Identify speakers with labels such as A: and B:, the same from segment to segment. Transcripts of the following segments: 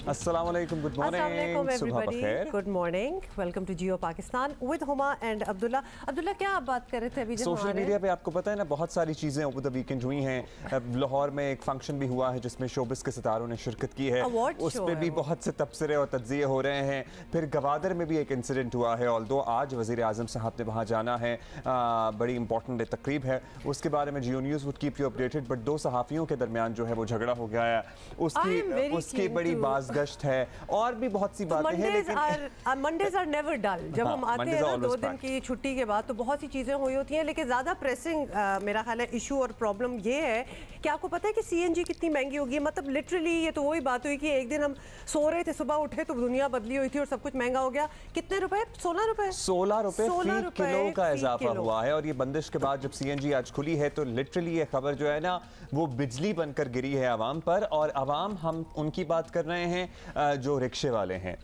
A: अस्सलामुअलैकुम, good morning, सुबह बखैर,
B: good morning, welcome to Geo Pakistan with Huma and Abdullah. Abdullah, क्या आप बात कर रहे थे अभी?
A: सोशल मीडिया पे आपको पता है ना, बहुत सारी चीज़ें ओवर द वीकेंड हुई हैं। लाहौर में एक फंक्शन भी हुआ है जिसमें शोबिस के सितारों ने शिरकत की है, उस पर भी बहुत से तबसरे और तज्जिए हो रहे हैं। फिर गवादर में भी एक इंसिडेंट हुआ है, ऑल्दो आज वज़ीर आज़म साहब ने वहाँ जाना है, बड़ी इंपॉर्टेंट तकरीब है, उसके बारे में Geo news would keep you updated. But दो सहाफ़ियों के दरमियान जो है वो झगड़ा हो गया है, उसकी बड़ी बाज़गश्त है और भी बहुत सी बातें हैं। लेकिन
B: मंडेज आर नेवर डल। जब हम आते हैं ना 2 दिन की छुट्टी के बाद, तो बहुत सी चीज़ें हुई होती हैं, लेकिन ज़्यादा प्रेसिंग मेरा ख्याल है इशू और प्रॉब्लम ये है कि आपको पता है कि सीएनजी कितनी महंगी होगी। मतलब लिटरली ये तो वही बात हुई कि एक दिन हम सो रहे थे, सुबह उठे तो दुनिया बदली हुई थी और सब कुछ महंगा हो गया। कितने रुपए? 16 रुपए
A: फी किलो का इजाफा हुआ है। और ये बंदिश के बाद जब सीएनजी आज खुली है तो लिटरली ये खबर जो है ना वो बिजली बनकर गिरी है आवाम पर। और आवाम, हम उनकी बात कर रहे हैं जो रिक्शे वाले हैं,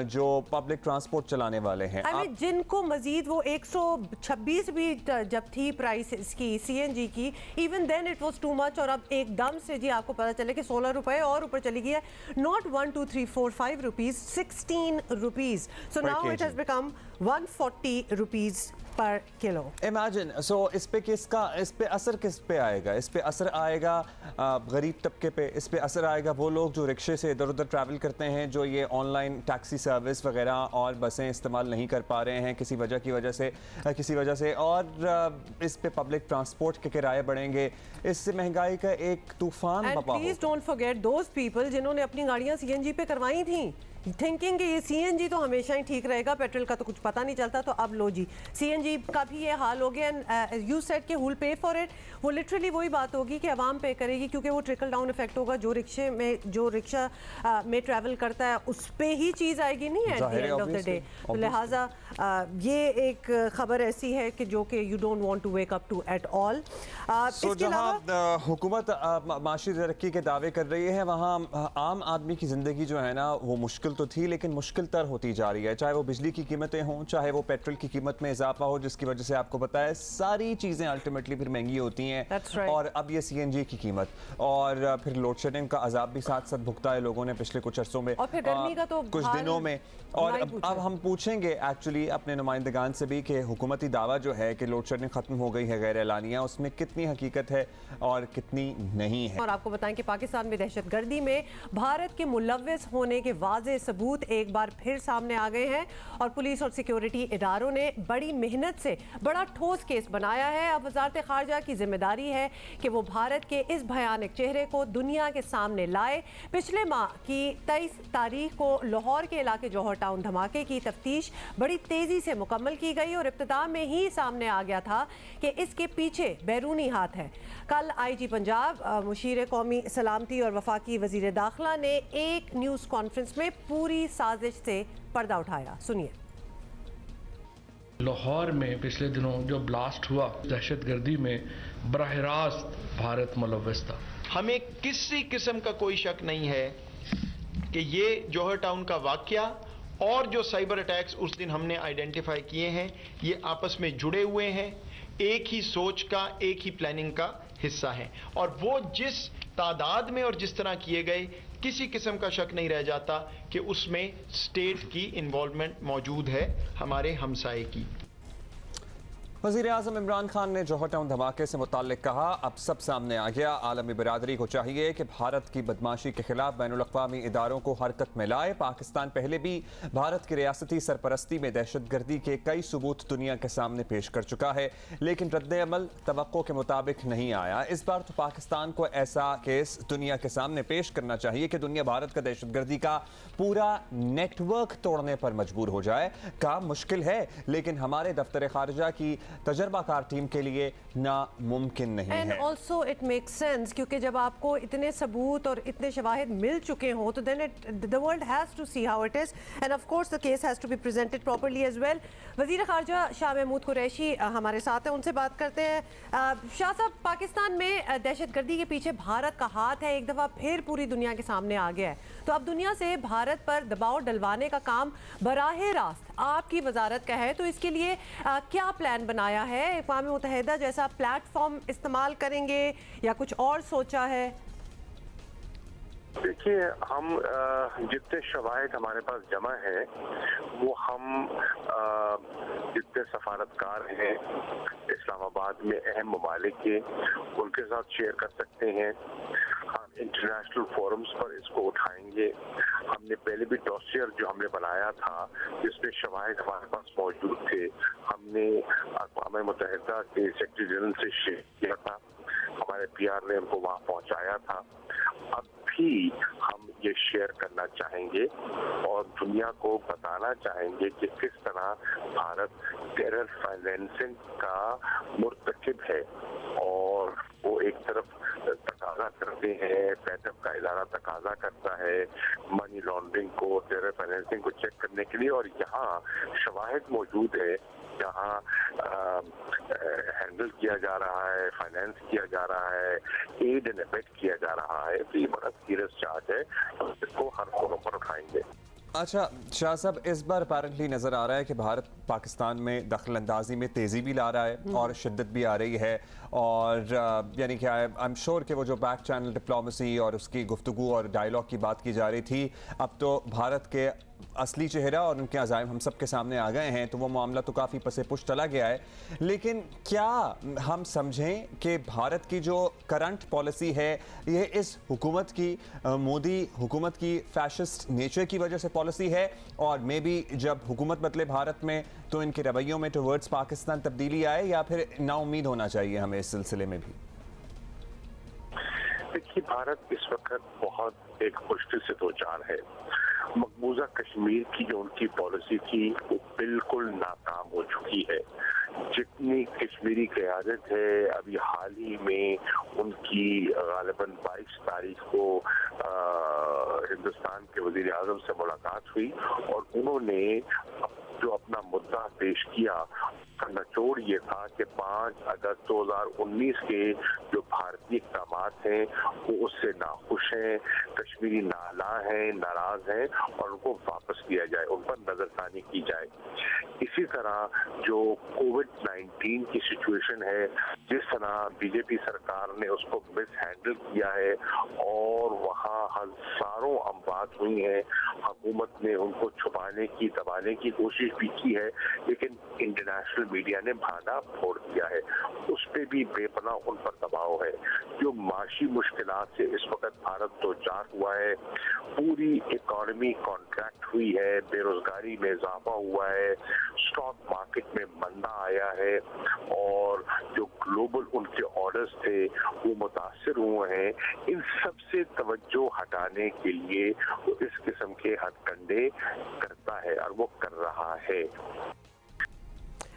A: जो पब्लिक ट्रांसपोर्ट चलाने वाले हैं,
B: जिनको मजीद वो 126 भी जब थी प्राइस इसकी सीएनजी की, even then it was too much. और अब एकदम से जी आपको पता चले कि 16 रुपए और ऊपर चली गई है। Not 1 2 3 4 5 rupees, 16 rupees. So now it has become 140 rupees per kilo.
A: Imagine. So इस पे असर किस पे आएगा? इस पे असर आएगा गरीब तबके पे, इस पे असर आएगा वो लोग जो रिक्शे से इधर उधर ट्रैवल करते हैं, जो ये ऑनलाइन टैक्सी सर्विस वगैरह और बसें इस्तेमाल नहीं कर पा रहे हैं किसी वजह से, और इस पे पब्लिक ट्रांसपोर्ट के किराए बढ़ेंगे, इससे महंगाई का एक तूफान बपा।
B: Please don't forget those people जिन्होंने अपनी गाड़ियां सीएनजी पे करवाई थी, थिंकिंग कि ये सीएनजी तो हमेशा ही ठीक रहेगा, पेट्रोल का तो कुछ पता नहीं चलता। तो अब लो जी, सीएनजी का भी ये हाल हो गया। एंड यू सेड कि who will pay for it. वो लिटरली वही बात होगी कि आवाम पे करेगी, क्योंकि वो ट्रिकल डाउन इफेक्ट होगा। जो रिक्शा में ट्रैवल करता है उस पे ही चीज़ आएगी, नहीं at the end of the day. तो लिहाजा ये एक खबर ऐसी है कि जो कि you don't want to wake up to at all.
A: जहाँ हुकूमत माशी तरक्की के दावे कर रही है, वहाँ आम आदमी की ज़िंदगी जो है ना वो मुश्किल तो थी, लेकिन मुश्किल तर होती जा रही है। चाहे वो बिजली की कीमतें हों, चाहे वो पेट्रोल की कीमत में इजाफा हो, जिसकी वजह से आपको पता है सारी चीज़ें अल्टीमेटली फिर महंगी होती हैं। और अब ये सीएनजी की कीमत और फिर लोड शेडिंग का अजाब भी साथ साथ भुगता है लोगों ने पिछले कुछ अरसों में,
B: और फिर गर्मी का तो
A: कुछ दिनों में। और अब हम पूछेंगे एक्चुअली अपने नुमाइंदगान से भी कि हुकूमती दावा जो है कि लोड शेडिंग खत्म हो गई है गैर एलानिया, उसमें कितनी हकीकत है और कितनी नहीं है।
B: और आपको बताएं कि पाकिस्तान में दहशतगर्दी में भारत के मुलव्विस होने के वाज़े सबूत एक बार फिर सामने आ गए हैं। और पुलिस और सिक्योरिटी इदारों ने बड़ी मेहनत से बड़ा ठोस केस बनाया है। अब वजारत खारजा की जिम्मेदारी है कि वो भारत के इस भयानक चेहरे को दुनिया के सामने लाए। पिछले माह की 23 तारीख को लाहौर के इलाके जौहर टाउन धमाके की तफ्तीश बड़ी तेजी से मुकम्मल की गई और इब्तिदा में ही सामने आ गया था कि इसके पीछे बैरूनी हाथ है। कल आईजी पंजाब, मुशीर कौमी सलामती और वफाकी वजीर दाखिला ने एक न्यूज़ कॉन्फ्रेंस में पूरी साजिश से पर्दा उठाया। सुनिए।
C: लाहौर में पिछले दिनों जो ब्लास्ट हुआ, दहशतगर्दी में बराह रास्त भारत मुलव्वस था।
D: हमें किसी किस्म का कोई शक नहीं है कि ये जौहर टाउन का वाकया और जो साइबर अटैक्स उस दिन हमने आइडेंटिफाई किए हैं, ये आपस में जुड़े हुए हैं, एक ही सोच का, एक ही प्लानिंग का हिस्सा है। और वो जिस तादाद में और जिस तरह किए गए, किसी किस्म का शक नहीं रह जाता कि उसमें स्टेट की इन्वॉल्वमेंट मौजूद है, हमारे हमसाये की।
A: वज़ीर आज़म इमरान खान ने जौहर टाउन धमाके से मुताल्लिक कहा, अब सब सामने आ गया, आलमी बिरादरी को चाहिए कि भारत की बदमाशी के खिलाफ बैनुल-अक़वामी इदारों को हरकत में लाए। पाकिस्तान पहले भी भारत की रियासती सरपरस्ती में दहशतगर्दी के कई सबूत दुनिया के सामने पेश कर चुका है, लेकिन रद्द-ए-अमल तवक्को के मुताबिक नहीं आया। इस बार तो पाकिस्तान को ऐसा केस दुनिया के सामने पेश करना चाहिए कि दुनिया भारत का दहशतगर्दी का पूरा नेटवर्क तोड़ने पर मजबूर हो जाए। काम मुश्किल है, लेकिन हमारे दफ्तर खारजा की तजर्बाकार टीम के लिए नामुमकिन नहीं है।
B: And also it makes sense, क्योंकि जब आपको इतने सबूत और इतने शवाहिद मिल चुके हों तो then the world has to see how it is, and of course the case has to be presented properly as well. वज़ीर ख़ारजा शाह महमूद कुरैशी हमारे साथ हैं, उनसे बात करते हैं। शाह साहब, पाकिस्तान में दहशतगर्दी के पीछे भारत का हाथ है, एक दफ़ा फिर पूरी दुनिया के सामने आ गया है। तो अब दुनिया से भारत पर दबाव डलवाने का काम बराह रास्त आपकी वजारत का है, तो इसके लिए क्या प्लान बनाया है? अक़वाम मुत्तहिदा जैसा प्लेटफॉर्म इस्तेमाल करेंगे या कुछ और सोचा है?
E: देखिए, हम जितने शवाहिद हमारे पास जमा हैं वो हम जितने सफारतकार हैं इस्लामाबाद में अहम ममालिक के उनके साथ शेयर कर सकते हैं। हम इंटरनेशनल फोरम्स पर इसको उठाएंगे। हमने पहले भी डॉसियर जो हमने बनाया था जिसमें शवाहिद हमारे पास मौजूद थे, हमने अक़वाम मुत्तहिदा के सेक्रेटरी जनरल से शेयर किया था। हमारे PR ने उनको वहाँ पहुँचाया था। अब भी हम ये शेयर करना चाहेंगे और दुनिया को बताना चाहेंगे कि किस तरह भारत टेरर फाइनेंसिंग का मुर्तकिब है और वो एक तरफ तकाजा करते हैं, पैटअप का इदारा तकाजा करता है मनी लॉन्ड्रिंग को, टेरर फाइनेंसिंग को चेक करने के लिए, और यहाँ शवाहिद मौजूद है जहाँ हैंडल किया जा रहा है, फाइनेंस किया जा रहा है, एड एंड एबेट किया जा रहा है। तो ये बड़ा सीरियस चार्ज है, तो इसको हर फोरम पर उठाएंगे।
A: अच्छा शाह साहब, इस बार अपेरेंटली नज़र आ रहा है कि भारत पाकिस्तान में दखल अंदाजी में तेज़ी भी ला रहा है और शिद्दत भी आ रही है, और यानी कि आई एम श्योर कि वो जो बैक चैनल डिप्लोमेसी और उसकी गुफ्तगू और डायलॉग की बात की जा रही थी, अब तो भारत के असली चेहरा और उनके अज़ाइम हम सब के सामने आ गए हैं, तो वो मामला तो काफ़ी पसे पुश चला गया है। लेकिन क्या हम समझें कि भारत की जो करंट पॉलिसी है ये इस हुकूमत की, मोदी हुकूमत की फैशिस्ट नेचर की वजह से पॉलिसी है, और मे बी जब हुकूमत बदले भारत में तो इनके रवैयों में टुवर्ड्स पाकिस्तान तब्दीली आए, या फिर नाउम्मीद होना चाहिए हमें इस सिलसिले में भी?
E: देखिए, भारत इस वक्त बहुत एक मुश्किल से दो चार है। मकबूजा कश्मीर की जो उनकी पॉलिसी थी वो बिल्कुल नाकाम हो चुकी है। जितनी कश्मीरी क़यादत है, अभी हाल ही में उनकी गालिबन 22 तारीख को हिंदुस्तान के वज़ीर आज़म से मुलाकात हुई और उन्होंने जो अपना मुद्दा पेश किया उसका निचोड़ ये था कि 5 अगस्त 2019 के जो भारतीय इक़दामात हैं वो उससे नाखुश हैं, कश्मीरी नाला हैं, नाराज हैं और उनको वापस लिया जाए, उन पर नजरसानी की जाए। इसी तरह जो कोविड-19 की सिचुएशन है, जिस तरह बीजेपी सरकार ने उसको मिस हैंडल किया है और वहाँ हजारों अमवात हुई हैं, हुकूमत ने उनको छुपाने की, दबाने की कोशिश भी की है, लेकिन इंटरनेशनल मीडिया ने भाना फोड़ दिया है। उस पर भी बेपनाह उन पर दबाव है। जो माशी मुश्किलात से इस वक्त भारत दो चार हुआ है, पूरी इकॉनमी कॉन्ट्रैक्ट हुई है, बेरोजगारी में इजाफा हुआ है, स्टॉक मार्केट में मंदा आया है और जो ग्लोबल उनके ऑर्डर्स थे वो मुतासिर हुए हैं। इन सब से तवज्जो हटाने के लिए वो इस किस्म के हथकंडे करता है और वो कर रहा है।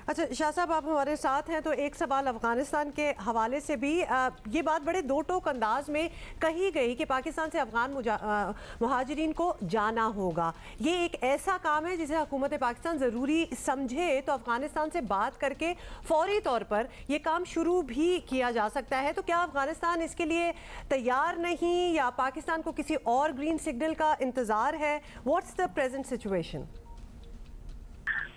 B: अच्छा शाह साहब, आप हमारे साथ हैं, तो एक सवाल अफगानिस्तान के हवाले से भी ये बात बड़े दो टोक अंदाज में कही गई कि पाकिस्तान से अफगान मुहाजिरीन को जाना होगा। ये एक ऐसा काम है जिसे हुकूमत पाकिस्तान ज़रूरी समझे तो अफगानिस्तान से बात करके फौरी तौर पर यह काम शुरू भी किया जा सकता है। तो क्या अफगानिस्तान इसके लिए तैयार नहीं या पाकिस्तान को किसी और ग्रीन सिग्नल का इंतज़ार है? What's the present situation?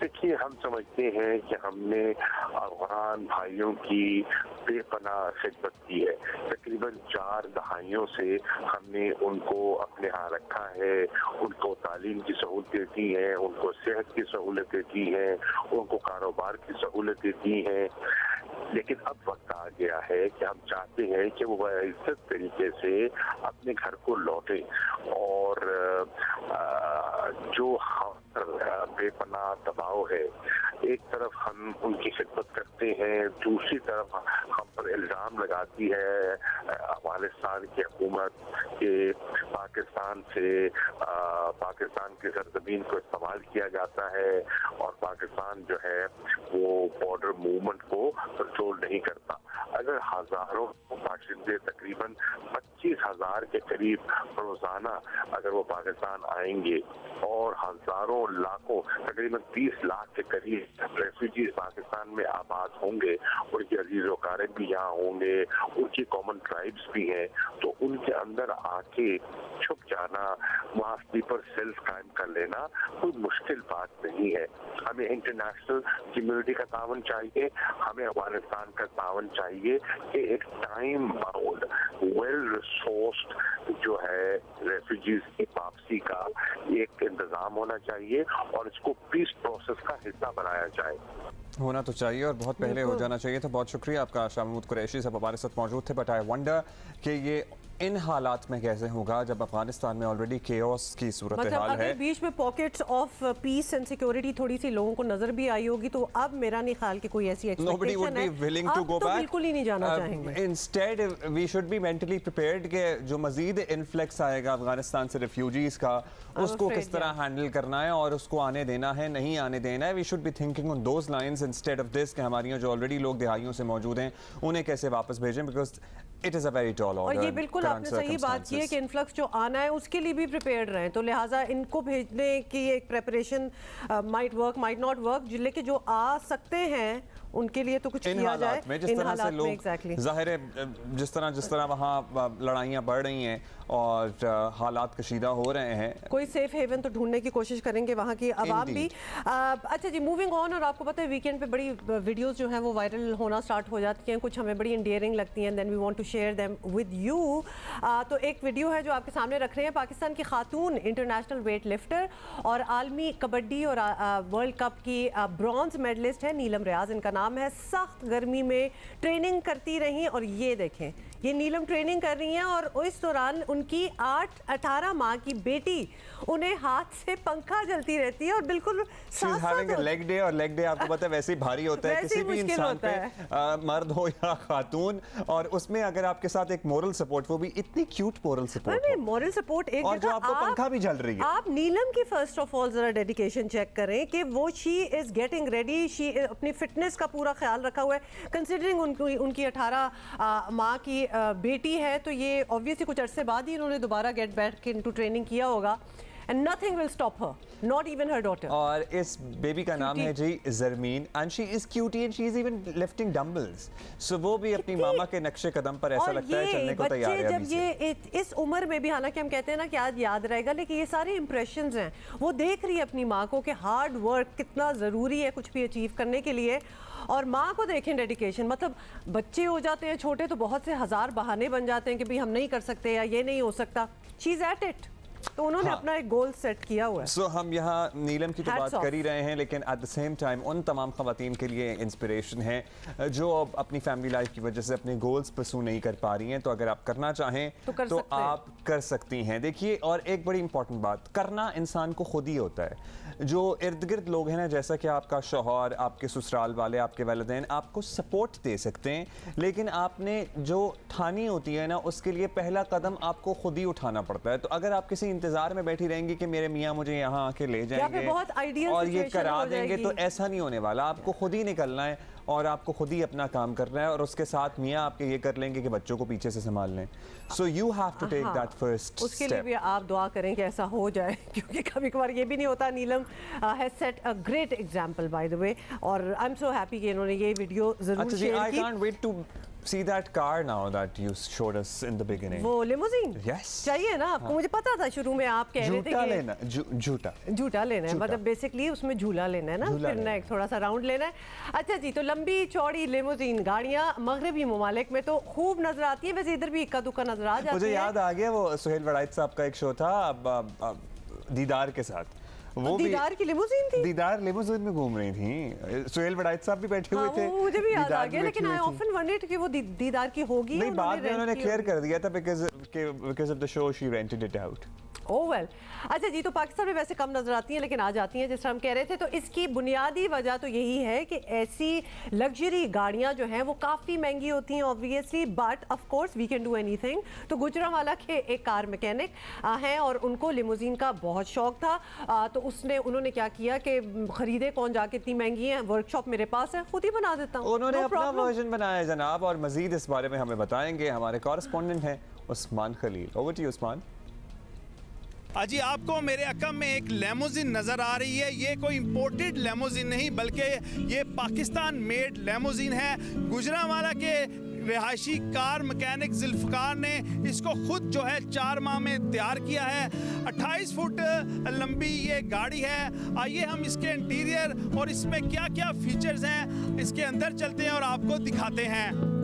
E: देखिए, हम समझते हैं कि हमने अफगान भाइयों की बेपनाह खिदमत की है। तकरीबन 4 दहाइयों से हमने उनको अपने यहाँ रखा है, उनको तालीम की सहूलतें दी हैं, उनको सेहत की सहूलतें दी हैं, उनको कारोबार की सहूलतें दी हैं। लेकिन अब वक्त आ गया है कि हम चाहते हैं कि वो इज्जत तरीके से अपने घर को लौटे और जो बेपनाह दबाव है, एक तरफ हम उनकी खिदमत करते हैं, दूसरी तरफ हम पर इल्ज़ाम लगाती है अफगानिस्तान की हुकूमत के पाकिस्तान की सरजमीन को इस्तेमाल किया जाता है और पाकिस्तान जो है वो बॉर्डर मूवमेंट को कंट्रोल नहीं करता। अगर हजारों बाशिंदे तकरीबन 25,000 के करीब रोजाना अगर वो पाकिस्तान आएंगे और हजारों लाखों तकरीबन 30 लाख के करीब रेफ्यूजीज पाकिस्तान में आबाद होंगे, उनके अजीज वकारिब भी यहाँ होंगे, उनकी कॉमन ट्राइब्स भी हैं, तो उनके अंदर अंदर आके छुप जाना, वहाँ स्लीपर सेल्स कायम कर लेना कोई मुश्किल बात नहीं है। हमें इंटरनेशनल कम्युनिटी का तावन चाहिए, हमें अफगानिस्तान का तावन चाहिए कि एक टाइम बाउंड वेल रिसोर्स्ड जो है रेफ्यूजीज की वापसी का एक इंतजाम होना चाहिए और इसको पीस प्रोसेस का हिस्सा बनाया जाए।
A: होना तो चाहिए और बहुत पहले हो जाना चाहिए था। बहुत शुक्रिया आपका शाह महमूद कुरैशी साहब हमारे साथ मौजूद थे। बट आई वंडर कि ये इन हालात में कैसे होगा जब अफगानिस्तान में ऑलरेडी केओस की सूरत
B: मतलब
A: हाल है।
B: बीच में pockets of peace and security थोड़ी सी लोगों को नजर भी आई होगी, तो अब मेरा नहीं ख्याल कि कोई ऐसी एक्सपेक्टेशन है, अब तो बिल्कुल ही नहीं जाना चाहेंगे।
A: Instead we should be mentally prepared कि जो मजीद इन्फ्लक्स आएगा अफगानिस्तान से रेफ्यूजीज का, उसको किस तरह हैंडल करना है और उसको आने देना है नहीं आने देना है। We should be thinking on those lines instead of this कि हमारी जो ऑलरेडी लोग दिहाइयों से मौजूद हैं उन्हें कैसे वापस भेजें, because it is a very tall order.
B: और ये बिल्कुल आपने सही बात की है कि इन्फ्लक्स जो आना है उसके लिए भी प्रिपेयर्ड रहें, तो लिहाजा इनको भेजने की एक preparation might work might not work, लेकिन जो आ सकते हैं उनके लिए तो कुछ किया जाए।
A: जिस तरह से लोग जाहिर है जिस तरह वहाँ लड़ाइयाँ बढ़ रही हैं और हालात कशीदा हो रहे हैं, कोई
B: सेफ हेवन तो ढूंढने की कोशिश करेंगे वहाँ की आवाम भी। अच्छा जी, मूविंग ऑन। और आपको पता है वीकेंड पे बड़ी वीडियोस जो हैं वो वायरल होना स्टार्ट हो जाती हैं, कुछ हमें बड़ी इंडियरिंग लगती हैं, then we want to share them with you. तो एक वीडियो है जो आपके सामने रख रहे हैं। पाकिस्तान की खातून इंटरनेशनल वेट लिफ्टर और आलमी कबड्डी और वर्ल्ड कप की ब्रॉन्ज मेडलिस्ट है नीलम रियाज इनका नाम है। सख्त गर्मी में ट्रेनिंग करती रही और ये देखें, ये नीलम ट्रेनिंग कर रही हैं और इस दौरान उनकी 18 माह की बेटी उन्हें हाथ से पंखा जलती रहती है और बिल्कुल
A: लेग डे, और लेग डे आपको पता है वैसे ही भारी होता है किसी भी इंसान पे, मर्द हो या खातून, और उसमें अगर आपके साथ एक मोरल सपोर्ट, वो भी इतनी cute moral support,
B: moral support एक,
A: और जो आपको पंखा भी जल रही है।
B: आप नीलम की फर्स्ट ऑफ ऑल जरा डेडिकेशन चेक करें कि वो she is getting ready, she अपनी फिटनेस का पूरा ख्याल रखा हुआ है। कंसिडरिंग उनकी 18 माह की बेटी है, तो ये ऑब्वियसली कुछ अरसे बाद ही इन्होंने दोबारा गेट बैक इनटू ट्रेनिंग किया होगा। And nothing will stop her, not even her daughter.
A: और इस बेबी का नाम है जी ज़रमीन, and she is cutie and she is even lifting dumbbells. So वो भी अपनी मामा के नक्शे कदम पर ऐसा लगता है चलने को तैयार है।
B: जब ये इस उम्र में भी, हालांकि हम कहते हैं ना कि आज याद रहेगा, लेकिन ये सारे इंप्रेशंस हैं, वो देख रही है अपनी माँ को कि हार्ड वर्क कितना ज़रूरी है कुछ भी अचीव करने के लिए। और माँ को देखें डेडिकेशन, मतलब बच्चे हो जाते हैं छोटे तो बहुत से हज़ार बहाने बन जाते हैं कि भाई हम नहीं कर सकते या ये नहीं हो सकता। शी इज़ एट इट, तो उन्होंने अपना एक गोल सेट किया हुआ है।
A: सो हम यहाँ नीलम की तो बात कर ही रहे हैं, लेकिन एट द सेम टाइम उन तमाम खवातीन के लिए इंस्पिरेशन है जो अपनी फैमिली लाइफ की वजह से अपने गोल्स परसू नहीं कर पा रही हैं। तो अगर आप करना चाहें तो आप कर सकती हैं। देखिए, और एक बड़ी इंपॉर्टेंट बात, करना इंसान को खुद ही होता है। जो इर्द गिर्द लोग हैं ना, जैसा कि आपका शौहर, आपके ससुराल वाले, आपके वालिदैन आपको सपोर्ट दे सकते हैं, लेकिन आपने जो ठानी होती है ना, उसके लिए पहला कदम आपको खुद ही उठाना पड़ता है। तो अगर आप किसी इंतजार में बैठी रहेंगी कि मेरे मियाँ मुझे यहाँ आके ले जाएंगे और ये करा देंगे, तो ऐसा नहीं होने वाला। आपको खुद ही निकलना है और आपको खुद ही अपना काम करना है, और उसके साथ मियाँ आपके ये कर लेंगे कि बच्चों को पीछे से संभाल लें। So you have to take that first step.
B: उसके लिए भी आप दुआ करें कि ऐसा हो जाए, क्योंकि कभी कभार ये भी नहीं होता। Neelam has set a great example by the way, और आई एम सो हैप्पी कि इन्होंने ये वीडियो जरूर शेयर की।
A: I can't wait to see that car now that you showed us in the beginning.
B: वो लिमोजीन
A: yes
B: चाहिए ना आपको। मुझे पता था शुरू में आप कह रहे थे कि झूठा लेना है, मतलब बेसिकली उसमें झूला लेना है ना, फिरना है, थोड़ा सा राउंड लेना है। अच्छा जी, तो लंबी चौड़ी लिमोजीन गाड़ियां मगरबी ममालिक में तो खूब नजर आती है, वैसे इधर भी इक्का दुक्का नजर आ जाती है।
A: मुझे याद आ गया वो सुहेल वड़ाइच साहब का एक शो था दीदार के साथ, वो
B: दीदार की लिमोजीन थी,
A: दीदार लिमोजीन में घूम रही थी, सुहेल वड़ाइच साहब भी बैठे हुए थे।
B: मुझे भी याद आ गया, लेकिन आई ऑफन वंडर्ड कि वो दीदार की होगी।
A: नहीं, बाद में उन्होंने क्लियर कर दिया था because of the show she rented it out.
B: Oh well. अच्छा जी, तो पाकिस्तान में वैसे कम नजर आती हैं, लेकिन आ जाती हैं जिस तरह हम कह रहे थे। तो इसकी बुनियादी वजह तो यही है कि ऐसी लग्जरी गाड़ियां जो हैं वो काफ़ी महंगी होती हैं obviously, but of course we can do anything. तो गुजरांवाला के एक कार मैकेनिक हैं और उनको लिमोजीन का बहुत शौक था, तो उन्होंने क्या किया कि खरीदे कौन जाके, इतनी महंगी है, वर्कशॉप मेरे पास है, खुद ही बना देता हूँ।
A: उन्होंने अपना वर्जन बनाया जनाब, और मजीद इस बारे में हमें बताएंगे हमारे कॉरेस्पॉन्डेंट हैं Usman Khalil. Over to you Usman.
F: जी, आपको मेरे अकम में एक लेमोजिन नज़र आ रही है। ये कोई इंपोर्टेड लेमोजिन नहीं, बल्कि ये पाकिस्तान मेड लेमोजिन है। गुजरांवाला के रिहायशी कार मैकेनिक जुल्फ़िकार ने इसको खुद जो है 4 माह में तैयार किया है। 28 फुट लंबी ये गाड़ी है। आइए हम इसके इंटीरियर और इसमें क्या क्या फीचर्स हैं इसके अंदर चलते हैं और आपको दिखाते हैं।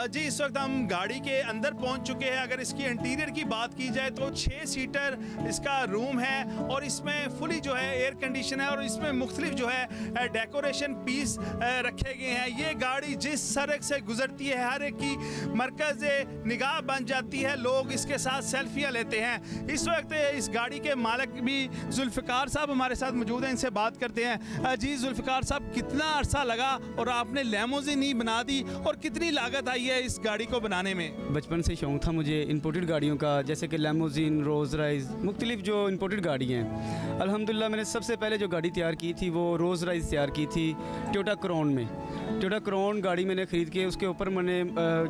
F: जी इस वक्त हम गाड़ी के अंदर पहुंच चुके हैं। अगर इसकी इंटीरियर की बात की जाए तो 6 सीटर इसका रूम है और इसमें फुली जो है एयर कंडीशन है और इसमें मुख्तलिफ जो है डेकोरेशन पीस रखे गए हैं। ये गाड़ी जिस सड़क से गुजरती है हर एक की मरकज़ निगाह बन जाती है। लोग इसके साथ सेल्फियाँ लेते हैं। इस वक्त इस गाड़ी के मालिक भी जुल्फ़िकार साहब हमारे साथ मौजूद हैं, इनसे बात करते हैं। जी जुल्फ़िकार साहब, कितना अरसा लगा और आपने लैमोज़िन ही बना दी और कितनी लागत आई है इस गाड़ी को बनाने में?
G: बचपन से शौक़ था मुझे इंपोर्टेड गाड़ियों का, जैसे कि लैमोज़िन, रोज़ राइस, मुख्तलिफ जो इंपोर्टेड गाड़ी हैं। अल्हम्दुलिल्लाह मैंने सबसे पहले जो गाड़ी तैयार की थी वो रोज़ राइस तैयार की थी टोयोटा क्राउन में। टोयोटा क्राउन गाड़ी मैंने ख़रीद के उसके ऊपर मैंने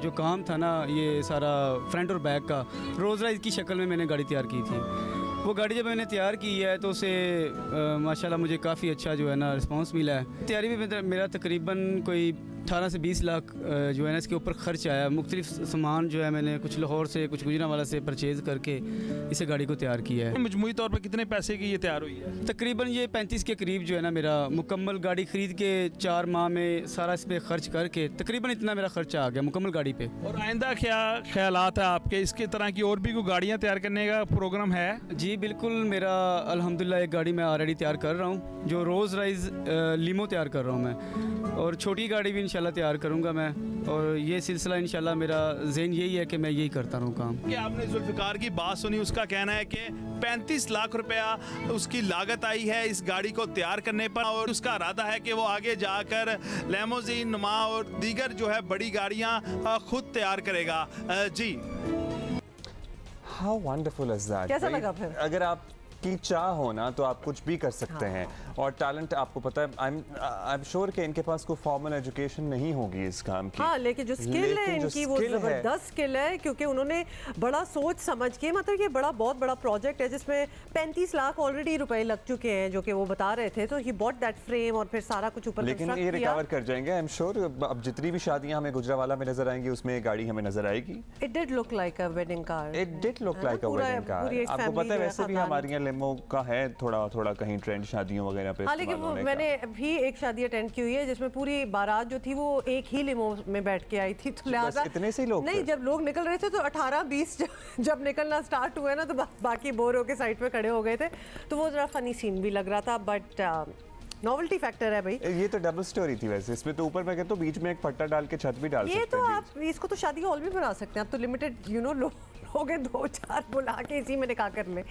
G: जो काम था ना ये सारा फ्रंट और बैक का रोज़ राइस की शक्ल में मैंने गाड़ी तैयार की थी। वो गाड़ी जब मैंने तैयार की है तो उसे माशाल्लाह मुझे काफ़ी अच्छा जो है ना रिस्पांस मिला है। तैयारी में मेरा तकरीबन कोई 18 से 20 लाख जो है ना इसके ऊपर ख़र्च आया। मुख्तलिफ सामान जो है मैंने कुछ लाहौर से कुछ गुजरांवाला से परचेज़ करके इसे गाड़ी को तैयार किया है।
F: मजमूई तौर पर कितने पैसे की ये तैयार हुई है?
G: तकरीबन ये 35 के करीब जो है ना मेरा मुकम्मल गाड़ी ख़रीद के 4 माह में सारा इस पर ख़र्च करके तकरीबन इतना मेरा ख़र्चा आ गया मुकम्मल गाड़ी पे।
F: और आइंदा क्या ख्यालात है आपके? इसके तरह की और भी कोई गाड़ियाँ तैयार करने का प्रोग्राम है?
G: जी बिल्कुल, मेरा अल्हम्दुलिल्लाह एक गाड़ी मैं ऑलरेडी तैयार कर रहा हूँ जो रोज़ राइस लीमो तैयार कर रहा हूँ मैं, और छोटी गाड़ी भी इंशाल्लाह तैयार करूँगा मैं। और ये सिलसिला इंशाल्लाह मेरा ज़हन यही है कि मैं यही करता रहूँ काम।
F: कि आपने जुल्फ़िकार की बात सुनी, उसका कहना है कि 35 लाख रुपया उसकी लागत आई है इस गाड़ी को तैयार करने पर और उसका इरादा है कि वो आगे जाकर लैमोज़िन, नुमा और दीगर जो है बड़ी गाड़ियाँ खुद तैयार करेगा। जी
A: How wonderful is that?
B: कैसा लगा फिर?
A: अगर आपकी चाह हो ना तो आप कुछ भी कर सकते हैं और टैलेंट आपको पता है। आई एम श्योर कि इनके पास कोई फॉर्मल एजुकेशन नहीं होगी इस काम की।
B: हाँ, लेकिन जो स्किल है इनकी वो जबरदस्त स्किल है, क्योंकि उन्होंने बड़ा सोच समझ के, मतलब ये बहुत बड़ा प्रोजेक्ट है जिसमें 35 लाख ऑलरेडी रुपए लग चुके हैं जो कि वो बता रहे थे। तो ही बॉट दैट फ्रेम और फिर सारा कुछ ऊपर
A: लेकिन ये रिकवर कर जाएंगे आई एम श्योर। अब जितनी भी शादियां हमें गुजरांवाला में नजर आएंगी उसमें गाड़ी हमें नजर आएगी।
B: It did look like a wedding car.
A: It did look like a wedding car. आपको पता है वैसे भी हमारे यहाँ लेमो का है थोड़ा कहीं ट्रेंड शादियों वगैरह पे।
B: हाँ, लेकिन मैंने भी एक शादी अटेंड की हुई है जिसमें पूरी बारात जो थी वो एक ही लिमो में बैठ के आई थी। तो लिहाजा
A: इतने से लोग
B: नहीं, जब लोग निकल रहे थे तो 18-20 जब निकलना स्टार्ट हुआ ना तो बाकी बोर होके साइड पे खड़े हो गए थे। तो वो जरा फनी सीन भी लग रहा था, बट नॉवेल्टी फैक्टर है भाई।
A: ये तो डबल स्टोरी थी वैसे। इसमें तो ऊपर मैं कहता हूँ बीच में एक पट्टा डाल के छत भी डाल सकते हैं।
B: ये तो आप इसको तो शादी हॉल भी बना सकते हैं आप तो। लिमिटेड हो गए 2-4 बुला के इसी में निकाह कर लें।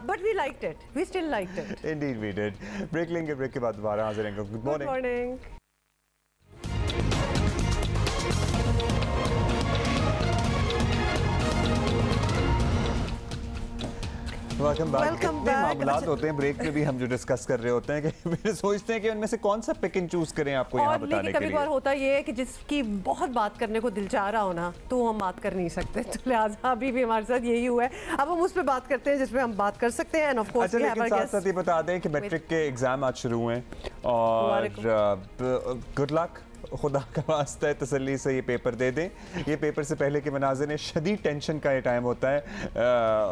B: But we liked it, we still liked it.
A: Indeed we did. Break लेंगे, ब्रेक के बाद दोबारा हाजिर रहेंगे। Good morning. Welcome back. मामलात होते हैं ब्रेक में भी हम जो डिस्कस कर रहे होते हैं कि मेरे सोचते हैं कि उनमें से कौन सा पिक एंड चूज करें आपको यहाँ बताने के लिए।
B: कभी बार होता ये है कि जिसकी बहुत बात करने को दिल चाह रहा हो ना तो हम बात कर नहीं सकते। तो लिहाजा अभी भी हमारे साथ यही हुआ है। अब हम उस पर बात करते हैं जिसपे हम बात कर सकते हैं। ऑफ कोर्स
A: साथ ही बता दें कि मैट्रिक के एग्जाम आज शुरू हुए और गुड लक। खुदा का वास्ता है तसल्ली से ये पेपर दे दें। ये पेपर से पहले के मनाज़िर में शदीद टेंशन का ये टाइम होता है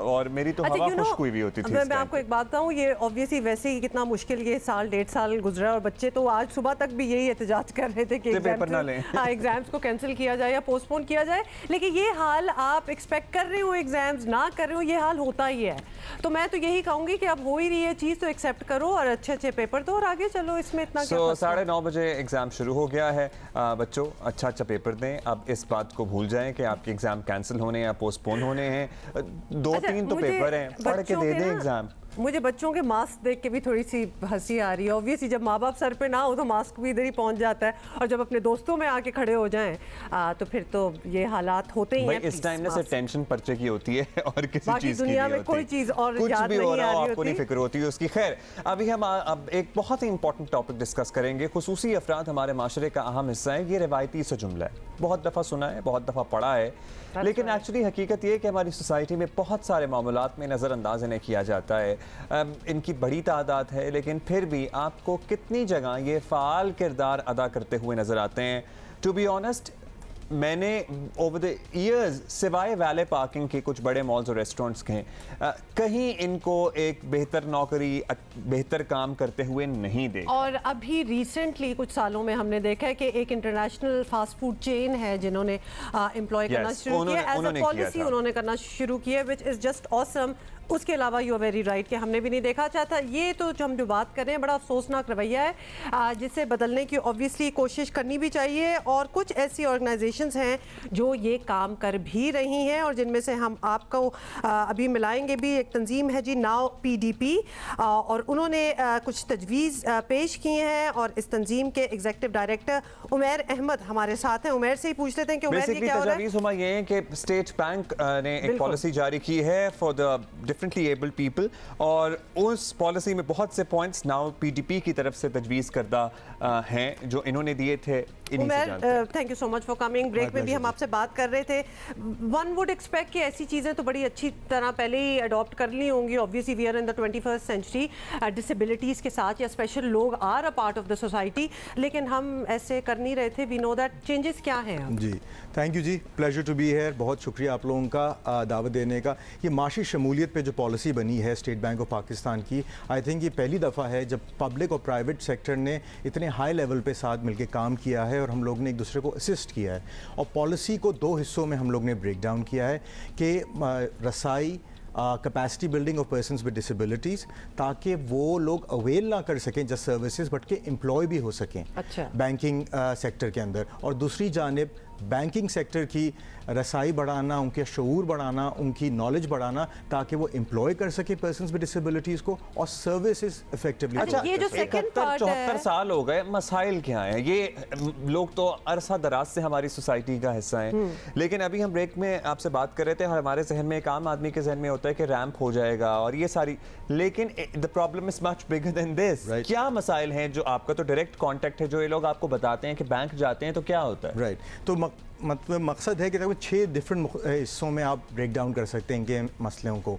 A: और मेरी तो हवा खुश्क हुई भी होती थी।
B: मैं आपको एक बात बताऊं, ये ऑब्वियसली वैसे ही कितना मुश्किल ये साल 1.5 साल गुजरा और बच्चे तो आज सुबह तक भी यही एहतजाज कर रहे थे कि एग्जाम्स को कैंसिल किया जाए या पोस्टपोन किया जाए। लेकिन ये हाल आप एक्सपेक्ट कर रहे हो, एग्जाम्स ना कर रहे हो, ये हाल होता ही है। तो मैं तो यही कहूँगी कि अब हो ही रही है चीज़ तो एक्सेप्ट करो और अच्छे पेपर दो और आगे चलो। इसमें इतना
A: 9:30 बजे एग्जाम शुरू हो गया है। बच्चों अच्छा पेपर दें। अब इस बात को भूल जाएं कि आपके एग्जाम कैंसिल होने या पोस्टपोन होने हैं। 2-3 तो पेपर हैं, पढ़ के दे दें एग्जाम।
B: मुझे बच्चों के मास्क देख के भी थोड़ी सी हंसी आ रही है। ऑब्वियसली जब माँ बाप सर पे ना हो तो मास्क भी इधर ही पहुंच जाता है और जब अपने दोस्तों में आके खड़े हो जाएं तो फिर तो ये हालात होते ही हैं।
A: इस टाइम में सिर्फ टेंशन पर्चे की होती है और किसी चीज की
B: दुनिया में कोई चीज और
A: कुछ
B: याद
A: भी
B: नहीं
A: हो रहा
B: आ
A: हो
B: रही
A: आपको नहीं फिक्र होती है उसकी। खैर अभी हम अब एक बहुत ही इंपॉर्टेंट टॉपिक डिस्कस करेंगे। खुसूसी अफराद हमारे माशरे का अहम हिस्सा है। ये रिवायती सा जुमला है, बहुत दफ़ा सुना है, बहुत दफ़ा पढ़ा है, लेकिन एक्चुअली हकीकत ये है कि हमारी सोसाइटी में बहुत सारे मामलात में नज़रअंदाज इन्हें किया जाता है। इनकी बड़ी तादाद है, लेकिन फिर भी आपको कितनी जगह ये फ़ाल किरदार अदा करते हुए नज़र आते हैं? टू बी ऑनेस्ट, मैंने ओवर द ईयर्स सिवाय वैले पार्किंग के कुछ बड़े मॉल्स और रेस्टोरेंट्स के कहीं इनको एक बेहतर नौकरी, बेहतर काम करते हुए नहीं देखा।
B: और अभी रिसेंटली कुछ सालों में हमने देखा है कि एक इंटरनेशनल फास्ट फूड चेन है जिन्होंने एम्प्लॉय करना शुरू किया, एज अ पॉलिसी उन्होंने करना शुरू किया, विच इज़ जस्ट ऑसम। उसके अलावा यू आर वेरी राइट कि हमने भी नहीं देखा चाहता। ये तो जो हम जो बात कर रहे हैं बड़ा अफसोसनाक रवैया है जिसे बदलने की ऑब्वियसली कोशिश करनी भी चाहिए। और कुछ ऐसी ऑर्गेनाइजेशंस हैं जो ये काम कर भी रही हैं और जिनमें से हम आपको अभी मिलाएंगे भी। एक तंजीम है जी नाउ PDP और उन्होंने कुछ तजवीज़ पेश किए हैं और इस तंजीम के एग्जीक्यूटिव डायरेक्टर उमैर अहमद हमारे साथ हैं। उमैर से ही पूछ लेते हैं कि उमैर ये क्या हो रहा है?
A: ये है कि स्टेट बैंक ने एक पॉलिसी जारी की है for the differently abled people और उस पॉलिसी में बहुत से पॉइंट्स नाउ PDP की तरफ से तजवीज़ करदा हैं जो इन्होंने दिए थे।
B: Umair, thank you so much for coming. Break में भी हम आपसे बात कर रहे थे। वन वुड एक्सपेक्ट कि ऐसी चीज़ें तो बड़ी अच्छी तरह पहले ही अडॉप्ट कर ली होंगी। Obviously we are in the 21st century, disabilities के साथ या स्पेशल लोग are a part of the society, लेकिन हम ऐसे कर नहीं रहे थे। वी नो दैट चेंजेस क्या हैं
H: जी। थैंक यू जी, प्लेजर टू बी हियर। बहुत शुक्रिया आप लोगों का दावत देने का। ये माशी शमूलियत पे जो पॉलिसी बनी है स्टेट बैंक ऑफ पाकिस्तान की, आई थिंक ये पहली दफ़ा है जब पब्लिक और प्राइवेट सेक्टर ने इतने हाई लेवल पे साथ मिलकर काम किया है और हम लोग ने एक दूसरे को असिस्ट किया है। और पॉलिसी को दो हिस्सों में हम लोग ने ब्रेक डाउन किया है कि रसाई capacity building of persons with disabilities, ताकि वो लोग अवेल ना कर सकें जस्ट सर्विसेज बट के एम्प्लॉय भी हो सकें बैंकिंग सेक्टर के अंदर। और दूसरी जानिब बैंकिंग सेक्टर की रसाई बढ़ाना, उनके शऊर बढ़ाना, उनकी नॉलेज बढ़ाना, ताकि वो एम्प्लॉय कर सके पर्सन्स विद डिसेबिलिटीज़ को और सर्विसेज इफेक्टिवली।
B: अच्छा, ये जो सेकंड पार्ट है,
A: 74 साल हो गए, मसाइल क्या हैं? ये लोग तो अरसा दराज से हमारी सोसाइटी का हिस्सा हैं, लेकिन अभी हम ब्रेक में आपसे बात कर रहे थे, हमारे जहन में एक आम आदमी के जहन में होता है कि रैंप हो जाएगा और ये सारी, लेकिन the problem is much bigger than this. क्या मसाइल हैं जो आपका तो डायरेक्ट कॉन्टेक्ट है, जो ये लोग आपको बताते हैं कि बैंक जाते हैं तो क्या होता है?
H: राइट, तो मतलब मकसद है कि तकरीबन 6 डिफरेंट हिस्सों में आप ब्रेक डाउन कर सकते हैं इनके मसलों को।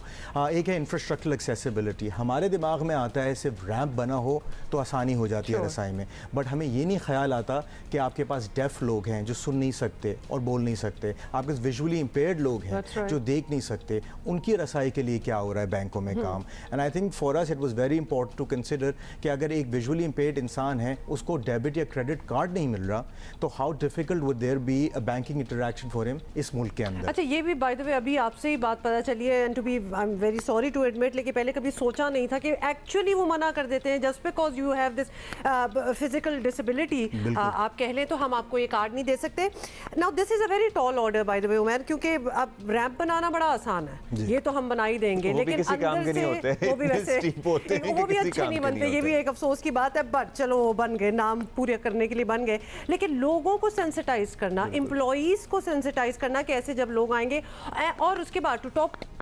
H: एक है इंफ्रास्ट्रक्चरल एक्सेसिबिलिटी। हमारे दिमाग में आता है सिर्फ रैंप बना हो तो आसानी हो जाती है रसाई में, बट हमें ये नहीं ख्याल आता कि आपके पास डेफ लोग हैं जो सुन नहीं सकते और बोल नहीं सकते, आपके पास विजुअली इम्पेयर्ड लोग हैं जो देख नहीं सकते, उनकी रसाई के लिए क्या हो रहा है बैंकों में काम। And I think for us it was very important to consider कि अगर एक विजुअली इम्पेयर्ड इंसान है, उसको डेबिट या क्रेडिट कार्ड नहीं मिल रहा, तो how difficult would there be a banking interaction for him इस मुल्क के अंदर।
B: अच्छा, ये भी बाय द वे अभी आपसे ही बात पता चली है, and to be I am very sorry to admit, लेकिन पहले कभी सोचा नहीं था कि एक्चुअली वो मना कर देते हैं just because you have this physical disability. आप कह लें तो हम आपको ये कार्ड नहीं दे सकते। Now this is a very tall order by the वे उमैर, क्योंकि अब रैंप बनाना बड़ा आसान है, ये तो हम बना ही देंगे, लेकिन अंदर से वो भी वैसे वो भी अच्छे नहीं बनते। ये भी एक अफसोस की बात है, बट चलो वो बन गए, नाम पूरे करने के लिए बन गए, लेकिन लोगों को सेंसिटाइज करना, एम्प्लॉइज को सेंसिटाइज करना कि ऐसे जब लोग आएंगे और उसके बाद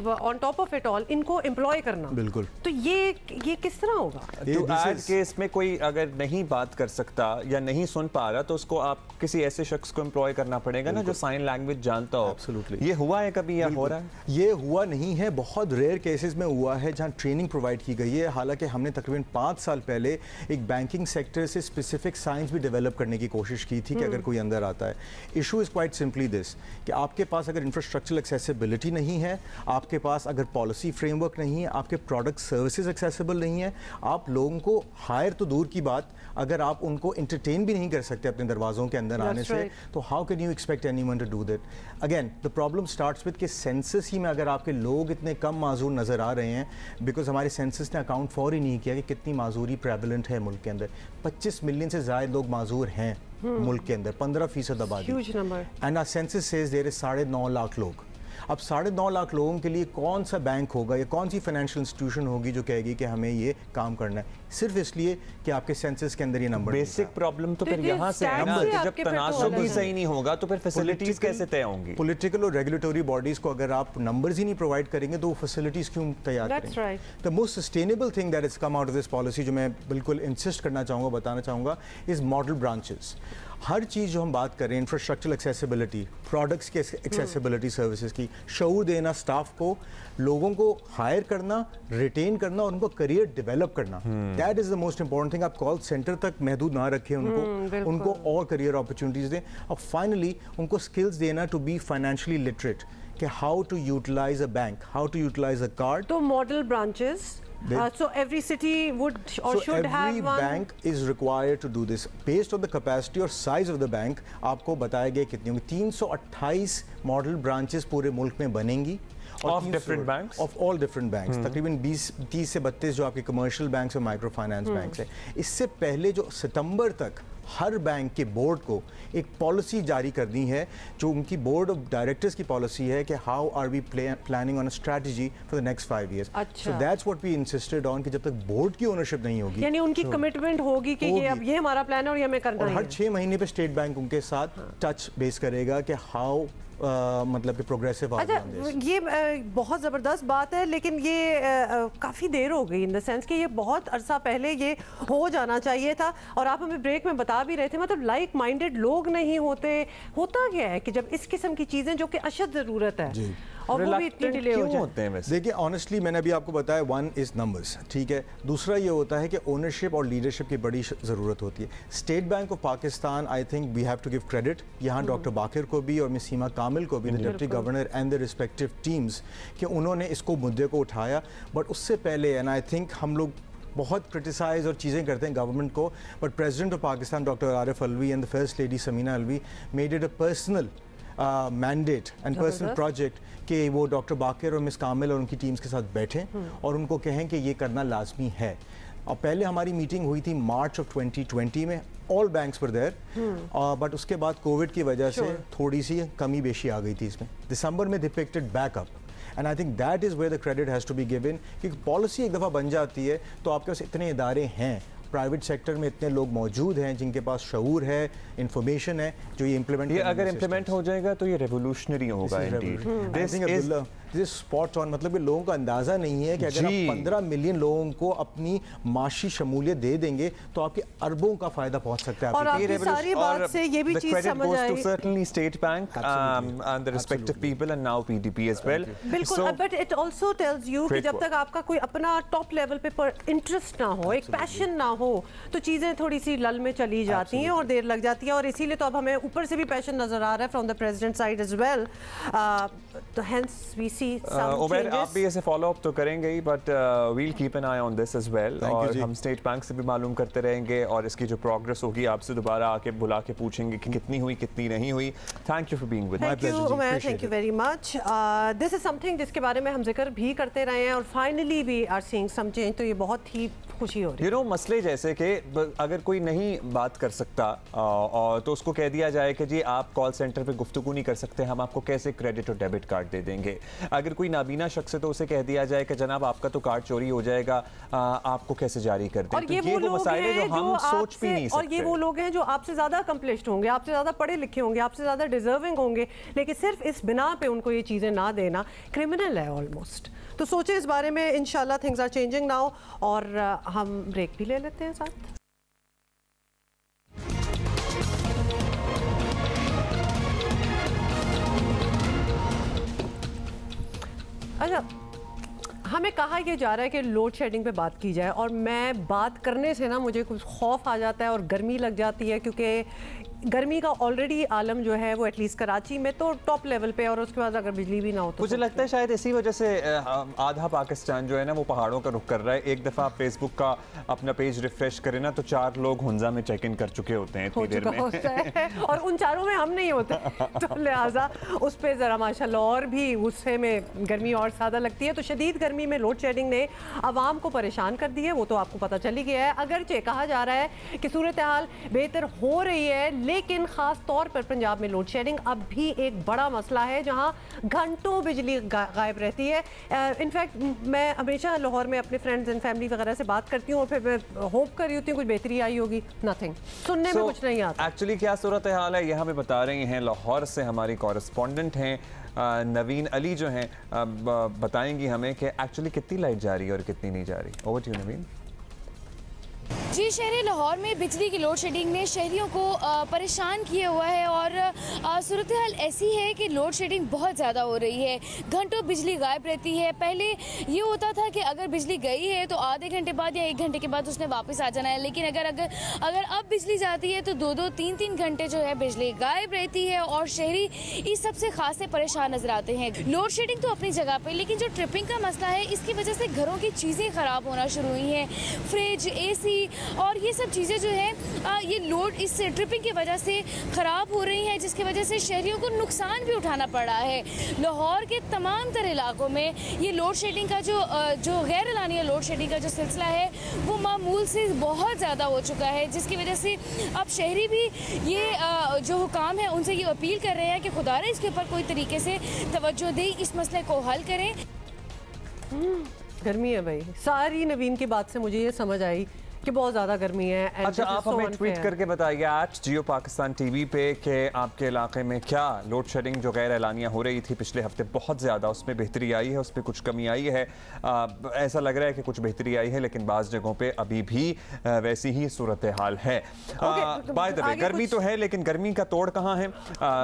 B: on top of it all इनको एम्प्लॉय करना, बिल्कुल, तो ये किस तरह होगा?
A: तो आज के इसमें कोई अगर नहीं बात कर सकता या नहीं सुन पा रहा तो उसको आप किसी ऐसे शख्स को एम्प्लॉय करना पड़ेगा ना जो साइन लैंग्वेज जानता हो।
H: एब्सोल्युटली।
A: ये हुआ है कभी या हो रहा है?
H: ये हुआ नहीं है, बहुत रेयर केसेस में हुआ है जहां ट्रेनिंग प्रोवाइड की गई है। हालांकि हमने तकरीबन 5 साल पहले एक बैंकिंग सेक्टर से स्पेसिफिक साइंस भी डेवलप करने की कोशिश की थी कि अगर कोई अंदर आता है। Issue is quite simply this कि आपके पास अगर इंफ्रास्ट्रक्चरल एक्सेसिबिलिटी नहीं है, आपके पास अगर पॉलिसी फ्रेमवर्क नहीं है, आपके प्रोडक्ट सर्विसेज एक्सेसिबल नहीं है, आप लोगों को हायर तो दूर की बात, अगर आप उनको एंटरटेन भी नहीं कर सकते अपने दरवाज़ों के अंदर आने से, तो how can you expect anyone to do that? Again the problem starts with कि सेंसस ही में अगर आपके लोग इतने कम माजूर नज़र आ रहे हैं, बिकॉज हमारे सेंसस ने अकाउंट फॉर ही नहीं किया कि कितनी माजूरी प्रेवलेंट है मुल्क के अंदर। 25 मिलियन से ज़्यादा लोग माजूर हैं मुल्क के अंदर, 15% आबादी, and our census says there is 9.5 lakh लोग। अब 9.5 लाख लोगों के लिए कौन सा बैंक होगा या कौन सी फाइनेंशियल इंस्टीट्यूशन होगी जो कहेगी कि हमें ये काम करना है, सिर्फ इसलिए कि आपके सेंसस के अंदर ये नंबर।
A: बेसिक प्रॉब्लम तो फिर यहाँ से है ना, जब तनासुब ही सही नहीं होगा तो फिर फैसिलिटीज कैसे तय होंगी? पॉलिटिकल
H: और रेगुलेटरी बॉडीज को अगर आप नंबर्स ही नहीं प्रोवाइड करेंगे तो वो फैसिलिटीज क्यों तैयार करेंगे? The most sustainable thing that is come out of this policy, जो मैं बिल्कुल इंसिस्ट करना चाहूँगा, बताना चाहूँगा, इज मॉडल ब्रांचेस। हर चीज़ जो हम बात करें, इंफ्रास्ट्रक्चरल एक्सेसिबिलिटी, प्रोडक्ट्स के एक्सेसिबिलिटी, सर्विसेज की, शऊर देना स्टाफ को, लोगों को हायर करना, रिटेन करना और उनको करियर डेवलप करना, that is the most important thing. आप कॉल सेंटर तक महदूद ना रखें उनको और करियर अपॉर्चुनिटीज़ दें। और फाइनली उनको स्किल्स देना टू बी फाइनेंशियली लिटरेट, कि how to utilise a bank, how to utilise a card.
B: तो model branches, so every city would or
H: so
B: should have
H: every
B: one.
H: bank is required to do this based on the capacity और size of the bank। आपको बताया गया कितनी होंगी, 328 model branches पूरे मुल्क में बनेंगी
A: of different banks,
H: of all different banks। तकरीबन 30 से 32 जो आपके कमर्शियल बैंक्स और माइक्रो फाइनेंस बैंक्स है। इससे पहले जो सितंबर तक हर बैंक के बोर्ड को एक पॉलिसी जारी करनी है, जो उनकी बोर्ड ऑफ डायरेक्टर्स की पॉलिसी है कि how are we planning on a strategy for the next 5 years। So that's what we insisted on, कि जब तक बोर्ड की ओनरशिप नहीं होगी,
B: यानी उनकी कमिटमेंट होगी कि ये अब ये हमारा प्लान है और ये हमें करना है।
H: और हर 6 महीने पे स्टेट बैंक उनके साथ टच बेस करेगा कि हाउ मतलब कि प्रोग्रेसिव।
B: अच्छा, ये बहुत ज़बरदस्त बात है, लेकिन ये काफ़ी देर हो गई इन द सेंस कि ये बहुत अरसा पहले ये हो जाना चाहिए था। और आप हमें ब्रेक में बता भी रहे थे, मतलब लाइक माइंडेड लोग नहीं होते। होता क्या है कि जब इस किस्म की चीज़ें जो कि अशद ज़रूरत है और वो भी इतनी डिले हो जाए।
H: देखिए ऑनेस्टली मैंने अभी आपको बताया, 1 is numbers, ठीक है। दूसरा ये होता है कि ओनरशिप और लीडरशिप की बड़ी ज़रूरत होती है। State Bank of Pakistan, I think we have to give credit यहाँ डॉक्टर बाकिर को भी और मिस सीमा कामिल को भी, deputy governor and the respective teams, कि उन्होंने इसको मुद्दे को उठाया। बट उससे पहले, एंड आई थिंक हम लोग बहुत क्रिटिसाइज और चीज़ें करते हैं गवर्नमेंट को, बट president of Pakistan doctor Arif Alvi and the first lady Samina Alvi made it a personal mandate and personal project कि वो डॉक्टर बाकिर और मिस कामिल और उनकी टीम्स के साथ बैठें और उनको कहें कि ये करना लाजमी है। और पहले हमारी मीटिंग हुई थी मार्च ऑफ 2020 में, all banks were there, but उसके बाद कोविड की वजह से थोड़ी सी कमी बेशी आ गई थी इसमें। दिसंबर में they picked it back up, and I think that is where the credit has to be given. कि पॉलिसी एक दफ़ा बन जाती है तो आपके पास इतने इदारे हैं, प्राइवेट सेक्टर में इतने लोग मौजूद हैं जिनके पास शऊर है, इंफॉर्मेशन है, जो ये इम्प्लीमेंट,
A: ये अगर इम्प्लीमेंट हो जाएगा तो ये रेवोल्यूशनरी होगा।
H: दिस स्पॉट ऑन, मतलब कि लोगों का अंदाजा नहीं है कि अगर आप 15 मिलियन लोगों को अपनी माशी शमूलियत दे देंगे तो आपके अरबों का फायदा पहुंच सकता है।
B: और आपकी सारी बात से ये भी चीज समझ आई,
A: certainly state bank and the respective people and now PDP as well।
B: बिल्कुल, but it also tells you कि जब तक आपका कोई अपना टॉप लेवल पे इंटरेस्ट ना हो, एक पैशन ना हो, तो चीजें थोड़ी सी लल में चली जाती हैं और देर लग जाती है। और इसीलिए तो अब हमें ऊपर से भी पैशन नजर आ रहा है from the president side as well, तो hence we see some changes.
A: आप भी ऐसे फॉलो अप तो करेंगे ही, but we'll keep an eye on this as well. और हम स्टेट बैंक से भी मालूम करते रहेंगे और इसकी जो प्रोग्रेस होगी आपसे दोबारा आके बुला के पूछेंगे कि कितनी हुई कितनी नहीं हुई। Thank you for being with
B: us. Thank you very much. This is something जिसके बारे में हम जिक्र भी करते रहे हैं और finally we are seeing some change, तो ये बहुत ही खुशी हो रही है।
A: मसले जैसे कि अगर कोई नहीं बात कर सकता और तो उसको कह दिया जाए कि जी आप कॉल सेंटर पे गुफ्तगू नहीं कर सकते, हम आपको कैसे क्रेडिट और डेबिट कार्ड दे देंगे। अगर कोई नाबीना शख्स है तो उसे कह दिया जाए कि जनाब आपका तो कार्ड चोरी हो जाएगा, आपको कैसे जारी कर दें।
B: और ये वो मसाइल है जो हम सोच भी नहीं सकते। और ये वो लोग हैं जो आपसे ज्यादा अकम्प्लिश्ड होंगे, आपसे ज्यादा पढ़े लिखे होंगे, आपसे ज्यादा डिजर्विंग होंगे, लेकिन सिर्फ इस बिना पे उनको ये चीजें ना देना क्रिमिनल है ऑलमोस्ट। तो सोचे इस बारे में, इंशाल्लाह थिंग्स आर चेंजिंग नाउ। और हम ब्रेक भी ले लेते हैं साथ। अच्छा, हमें कहा यह जा रहा है कि लोड शेडिंग पे बात की जाए, और मैं बात करने से ना मुझे कुछ खौफ आ जाता है और गर्मी लग जाती है, क्योंकि गर्मी का ऑलरेडी आलम जो है वो एटलीस्ट कराची में तो टॉप लेवल पे, और उसके बाद अगर बिजली भी ना हो तो
A: मुझे लगता है शायद इसी वजह से आधा पाकिस्तान जो है ना वो पहाड़ों का रुख कर रहा है। एक दफ़ा आप फेसबुक का अपना पेज रिफ्रेश करें ना तो 4 लोग हुंजा में चेक इन कर चुके होते हैं इतनी देर में
B: और उन 4 में हम नहीं होते, तो लिहाजा उस पर ज़रा माशाल्लाह और भी गुस्से में गर्मी और ज़्यादा लगती है। तो शदीद गर्मी में लोड शेडिंग ने आवाम को परेशान कर दी है, वो तो आपको पता चल ही गया है। अगरचे कहा जा रहा है कि सूरत हाल बेहतर हो रही है, लेकिन खास तौर पर पंजाब में लोड शेडिंग अब भी एक बड़ा मसला है, जहां घंटों बिजली गायब रहती है। इनफैक्ट मैं हमेशा लाहौर में अपने फ्रेंड्स एंड फैमिली वगैरह से बात करती हूँ और फिर मैं होप कर रही होती हूँ कुछ बेहतरी आई होगी, नथिंग, सुनने में कुछ नहीं आता।
A: एक्चुअली क्या सूरत हाल है ये हमें बता रही हैं लाहौर से हमारी कॉरेस्पॉन्डेंट हैं नवीन अली जो हैं, बताएंगी हमें कि एक्चुअली कितनी लाइट जा रही है और कितनी नहीं जा रही। ओवर टू यू नवीन।
I: जी, शहर लाहौर में बिजली की लोड शेडिंग ने शहरियों को परेशान किया हुआ है और सूरत हाल ऐसी है कि लोड शेडिंग बहुत ज़्यादा हो रही है। घंटों बिजली गायब रहती है। पहले ये होता था कि अगर बिजली गई है तो आधे घंटे बाद या 1 घंटे के बाद उसने वापस आ जाना है, लेकिन अगर अब बिजली जाती है तो 2-2, 3-3 घंटे जो है बिजली गायब रहती है और शहरी इस सबसे खास से परेशान नजर आते हैं। लोड शेडिंग तो अपनी जगह पे, लेकिन जो ट्रिपिंग का मसला है इसकी वजह से घरों की चीज़ें ख़राब होना शुरू हुई हैं। फ्रिज, AC और ये सब चीज़ें जो है ये लोड इस ट्रिपिंग की वजह से ख़राब हो रही हैं, जिसकी वजह से शहरियों को नुकसान भी उठाना पड़ रहा है। लाहौर के तमाम तर इलाकों में ये लोड शेडिंग का जो गैर एलानिया लोड शेडिंग का जो सिलसिला है वो मामूल से बहुत ज़्यादा हो चुका है, जिसकी वजह से अब शहरी भी ये जो हुकाम है उनसे ये अपील कर रहे हैं कि खुदारा इसके ऊपर कोई तरीके से तवज्जो दे, इस मसले को हल करें।
B: गर्मी है भाई, सारी नवीन की बात से मुझे ये समझ आई कि बहुत ज़्यादा गर्मी है।
A: अच्छा, आप हमें ट्वीट करके बताइए @Jio Pakistan TV पे कि आपके इलाके में क्या लोड शेडिंग जो गैर एलानिया हो रही थी पिछले हफ्ते बहुत ज़्यादा, उसमें बेहतरी आई है, उसमें कुछ कमी आई है? ऐसा लग रहा है कि कुछ बेहतरी आई है, लेकिन बाज़ जगहों पे अभी भी वैसी ही सूरत हाल है। बाय द वे, गर्मी तो है, लेकिन गर्मी का तोड़ कहाँ है?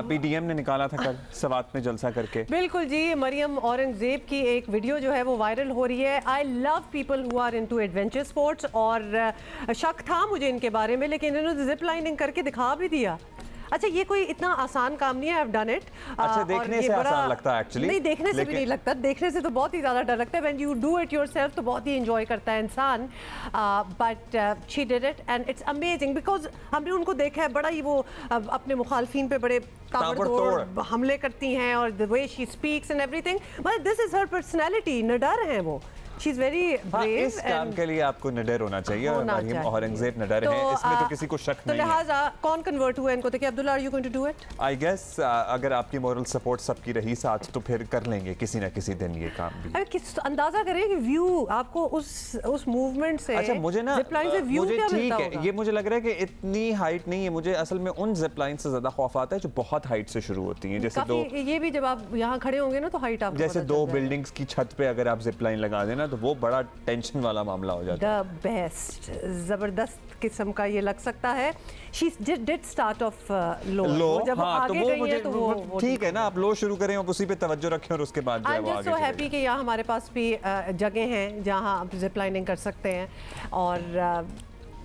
A: PDM ने निकाला था कल सवात में जलसा करके।
B: बिल्कुल जी, मरियम औरंगजेब की एक वीडियो जो है वो वायरल हो रही है। I love people who are into adventure sports, और शक था मुझे इनके बारे में, लेकिन इन्होंने जिप लाइनिंग करके दिखा भी दिया। अच्छा, ये कोई इतना आसान काम नहीं है, I've done it।
A: अच्छा, देखने से आसान लगता है एक्चुअली।
B: नहीं, देखने से भी नहीं लगता, देखने से तो बहुत ही ज़्यादा डर लगता है। When you do it yourself तो बहुत ही एंजॉय करता है इंसान। But she did it and it's amazing because हमने उनको देखा है, बड़ा ही वो अपने मुखालफीन पे बड़े ताबड़तोड़ हमले करती हैं, और the way she speaks and everything, but this is her personality। निडर हैं वो। She's very brave।
A: इस काम के लिए आपको निडर होना चाहिए, और मरियम औरंगजेब निडर हैं, इसमें तो किसी को शक नहीं है।
B: लिहाजा कौन कन्वर्ट हुआ इनको? देखिए, Abdullah, are you going to do it?
A: I guess अगर आपकी मॉरल सपोर्ट सबकी रही साथ तो फिर कर लेंगे किसी ना किसी दिन ये काम भी।
B: अरे किस अंदाजा करें कि व्यू आपको उस मूवमेंट से,
A: अच्छा मुझे ना
B: से व्यू
A: मुझे
B: क्या
A: ठीक
B: मिलता
A: है
B: होगा?
A: ये मुझे लग रहा है कि इतनी हाइट नहीं है, मुझे असल में उन जिप लाइन से ज्यादा खौफ आता है जो बहुत हाइट से शुरू होती हैं, जैसे दो,
B: ये भी जब आप यहाँ खड़े होंगे ना तो हाइट आपको
A: जैसे 2 बिल्डिंग्स की छत पे अगर आप जिप लाइन लगा देना तो वो बड़ा टेंशन वाला मामला हो जाता है।
B: द बेस्ट, जबरदस्त किस्म का ये लग सकता है। She did start of low, जब आगे गई है तो वो
A: ठीक है ना, आप लो शुरू करें और उसी पे तवज्जो रखें और उसके बाद
B: I am just so happy कि यहाँ हमारे पास भी जगह हैं जहाँ आप जिप लाइनिंग कर सकते हैं, और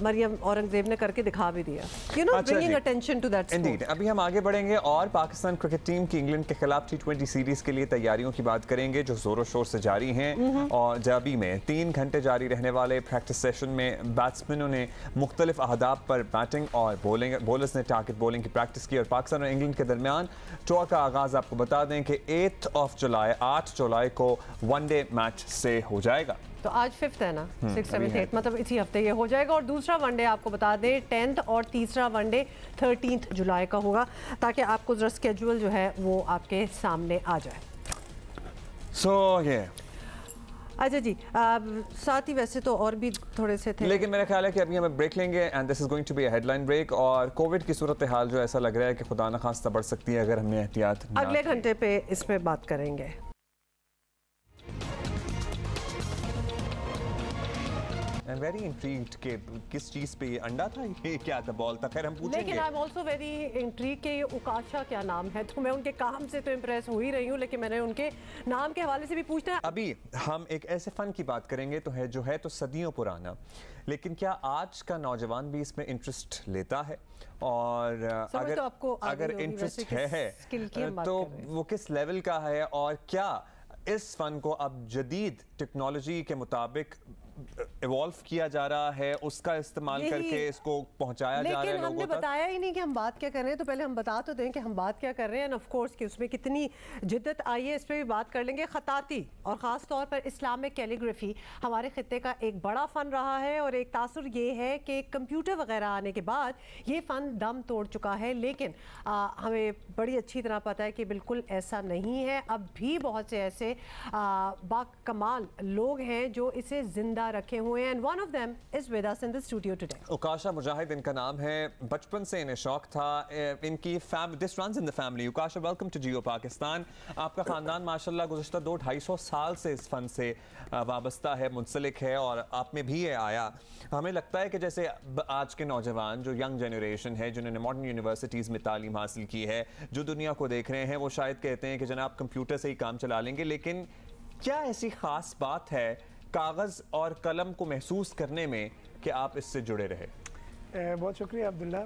B: मरियम औरंगजेब ने करके दिखा भी दिया, you know, bringing attention to that sport.
A: Indeed. अभी हम आगे बढ़ेंगे और पाकिस्तान क्रिकेट टीम की इंग्लैंड के खिलाफ T20 सीरीज के लिए तैयारियों की बात करेंगे जो जोरों शोर से जारी हैं। और जाबी में 3 घंटे जारी रहने वाले प्रैक्टिस सेशन में बैट्समैनों ने मुख्तलिफ अहदाफ पर बैटिंग और बॉलर्स ने टारगेट बॉलिंग की प्रैक्टिस की। और पाकिस्तान और इंग्लैंड के दरमियान टूर का आगाज आपको बता दें कि 8 जुलाई को वनडे मैच से हो जाएगा।
B: तो आज 5th है ना, 6, 7, 8, मतलब इसी हफ्ते ये हो जाएगा। और दूसरा वनडे आपको बता दें 10th, और तीसरा वनडे 13th जुलाई का होगा, ताकि आपको जरा स्केड्यूल जो है वो आपके सामने आ जाए। अच्छा जी, साथ ही वैसे तो और भी थोड़े से थे,
A: लेकिन मेरा ख्याल है कि अभी हम ब्रेक लेंगे and this is going to be a headline break. और कोविड की सूरत हाल जो ऐसा लग रहा है कि खुदा न खास्ता बढ़ सकती है अगर हमने एहतियात
B: अगले घंटे पे इस पे बात करेंगे।
A: I'm very intrigued कि किस चीज़ पे ये अंडा था, ये क्या था, बॉल था, खैर हम पूछेंगे।
B: लेकिन I am also very intrigued कि ये उकाशा क्या नाम है, तो मैं उनके काम से तो इम्प्रेस हो ही रही हूँ, लेकिन मैंने उनके नाम के हवाले से भी पूछना है।
A: अभी हम एक ऐसे फन की बात करेंगे तो है जो है तो सदियों पुराना, लेकिन क्या आज का नौजवान भी इसमें इंटरेस्ट लेता है? और अगर इंटरेस्ट है तो वो किस लेवल का है, और क्या इस फन को अब जदीद टेक्नोलॉजी के मुताबिक इवॉल्व किया जा रहा है, उसका इस्तेमाल करके इसको पहुंचाया जा रहा है लोगों तक।
B: हमने बताया ही नहीं कि हम बात क्या कर रहे हैं, तो पहले हम बता तो दें कि हम बात क्या कर रहे हैं। ऑफ कोर्स कि उसमें कितनी जिद्दत आई है, इस पर भी बात कर लेंगे। खताती और ख़ास तौर पर इस्लामिक कैलीग्राफी हमारे खित्ते का एक बड़ा फ़न रहा है, और एक तासुर ये है कि कंप्यूटर वगैरह आने के बाद ये फ़न दम तोड़ चुका है। लेकिन हमें बड़ी अच्छी तरह पता है कि बिल्कुल ऐसा नहीं है। अब भी बहुत से ऐसे बाकमाल लोग हैं जो इसे ज़िंदा रखे हुए हैं, and one of them is with us in the studio today.
A: Ukasha Mujahid इनका नाम है। बचपन से इन्हें शौक था, इनकी this runs in the family. Ukasha, welcome to Geo Pakistan. आपका ख़ानदान माशाल्लाह गुज़श्ता 200-250 साल से इस फ़न से वाबस्ता है, मुंसलिक है, और आप में भी ये आया। हमें लगता है कि जैसे आज के नौजवान जो यंग जनरेशन है, जिन्होंने मॉडर्न यूनिवर्सिटीज़ में तालीम हासिल की है, जो दुनिया को देख रहे हैं, वो शायद कहते हैं कि जनाब कंप्यूटर से ही काम चला लेंगे, लेकिन क्या ऐसी ख़ास बात है कागज़ और कलम को महसूस करने में कि आप इससे जुड़े रहे?
J: बहुत शुक्रिया अब्दुल्ला।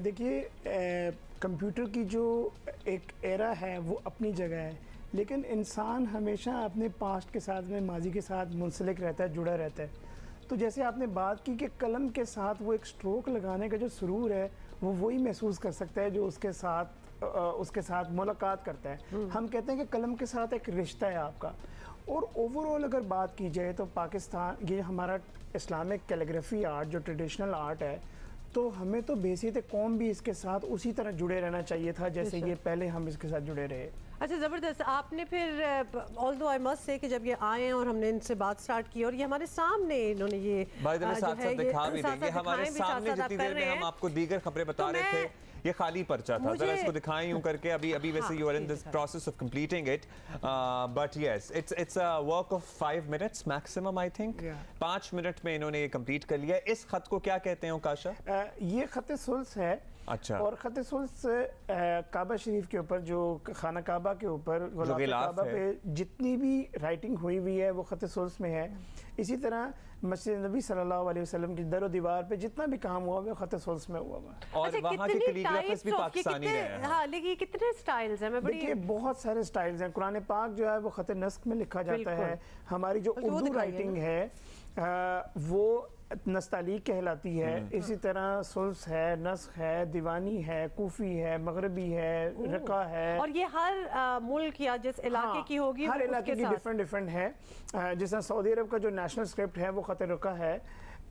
J: देखिए, कंप्यूटर की जो एक एरा है वो अपनी जगह है, लेकिन इंसान हमेशा अपने पास्ट के साथ में, माजी के साथ मुंसलिक रहता है, जुड़ा रहता है। तो जैसे आपने बात की कि कलम के साथ वो एक स्ट्रोक लगाने का जो सुरूर है वो वही महसूस कर सकता है जो उसके साथ मुलाकात करता है। हम कहते हैं कि कलम के साथ एक रिश्ता है आपका। और ओवरऑल अगर बात की जाए तो पाकिस्तान, ये हमारा इस्लामिक कैलीग्राफी आर्ट जो ट्रेडिशनल आर्ट है, तो हमें तो बेसिक कौम भी इसके साथ उसी तरह जुड़े रहना चाहिए था जैसे ये पहले हम इसके साथ जुड़े रहे।
B: अच्छा, ज़बरदस्त। आपने फिर ऑल्दो आई मस्ट से कि जब ये आए और हमने इनसे बात स्टार्ट की और ये हमारे सामने इन्होंने ये
A: साथ दिखा भी देंगे, हमारे सामने जितनी देर में हम आपको दीगर खबरें बता रहे थे, ये खाली पर्चा था। जरा इसको दिखाएं यूं करके। अभी वैसे you are in this process of completing it, but yes it's a work of 5 minutes maximum, I think. 5 minute में इन्होंने ये कंप्लीट कर लिया। इस खत को क्या कहते हैं उकाशा?
J: ये खत सुल्स है।
A: अच्छा।
J: और खत सुल्स काबा शरीफ के ऊपर, जो खाना काबा के ऊपर काबा पे जितनी भी राइटिंग हुई है वो खत सुल्स में है। इसी तरह मस्जिद नबी सल्लल्लाहु अलैहि वसल्लम की दरो दीवार पे जितना भी काम हुआ है खत सुल्स में हुआ है।
A: और वहाँ के कैलीग्राफर्स भी पाकिस्तानी हैं।
B: हाँ, लेकिन कितने स्टाइल्स हैं? मैं बड़ी
J: देखिए, बहुत सारे स्टाइल्स हैं। कुरान पाक जो है वो खत नस्ख में लिखा जाता है। हमारी जो उर्दू राइटिंग है वो नस्तालीक कहलाती है। इसी तरह सुल्स है, नस्ख है, दीवानी है, कूफी है, मगरबी है, रका है।
B: और ये हर मुल्क या जिस इलाके की होगी,
J: हर इलाके की डिफरेंट है। जैसा सऊदी अरब का जो नेशनल स्क्रिप्ट है वो खत रका है,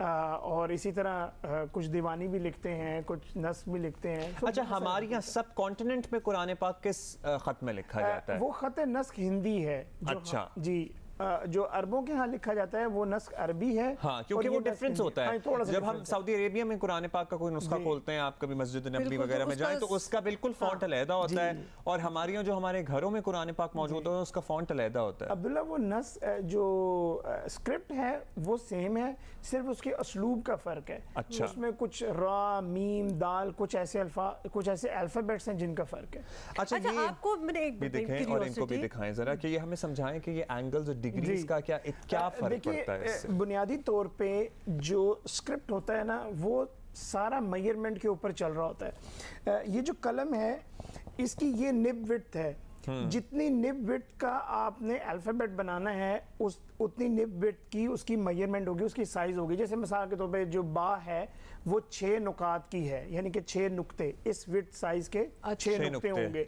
J: और इसी तरह कुछ दीवानी भी लिखते हैं, कुछ नस्ख भी लिखते हैं।
A: अच्छा, हमारे यहाँ सब कॉन्टिनेंट में कुरान पाक किस खत में लिखा जाता है?
J: वो खत नस्ख हिंदी है।
A: अच्छा
J: जी। जो अरबों के यहाँ लिखा जाता है वो नस्ख अरबी है।
A: हाँ, क्योंकि वो डिफरेंस होता है। जब हम सऊदी अरेबिया में कुरान पाक का कोई नुस्खा खोलते हैं, आप कभी मस्जिद नबवी वगैरह में जाएं, तो उसका बिल्कुल फॉन्ट अलहदा होता है, और हमारे यहाँ जो हमारे घरों में कुरान पाक मौजूद है उसका फॉन्ट अलहदा होता है।
J: अब्दुल्ला, वो जो स्क्रिप्ट है वो सेम है, सिर्फ उसके असलूब का फर्क है।
A: अच्छा।
J: उसमें कुछ रा, मीम, दाल, कुछ ऐसे अल्फाबेट्स हैं जिनका फर्क है।
A: अच्छा, ये
B: आपको
A: भी दिखाएं और इनको भी दिखाएं जरा कि ये हमें समझाएं कि ये एंगल्स और डिग्रीज का क्या फर्क पड़ता है इससे?
J: बुनियादी तौर पे जो स्क्रिप्ट होता है ना वो सारा मेजरमेंट के ऊपर चल रहा होता है। ये जो कलम है इसकी ये निब विड्थ है। जितनी निब विड्थ का आपने अल्फाबेट बनाना है उतनी निब विड्थ की उसकी मेजरमेंट होगी, उसकी साइज होगी। जैसे मिसाल के तौर पे जो बा है वो 6 नुकात की है, यानी कि 6 नुक्ते, इस विड्थ साइज के 6 नुक्ते होंगे।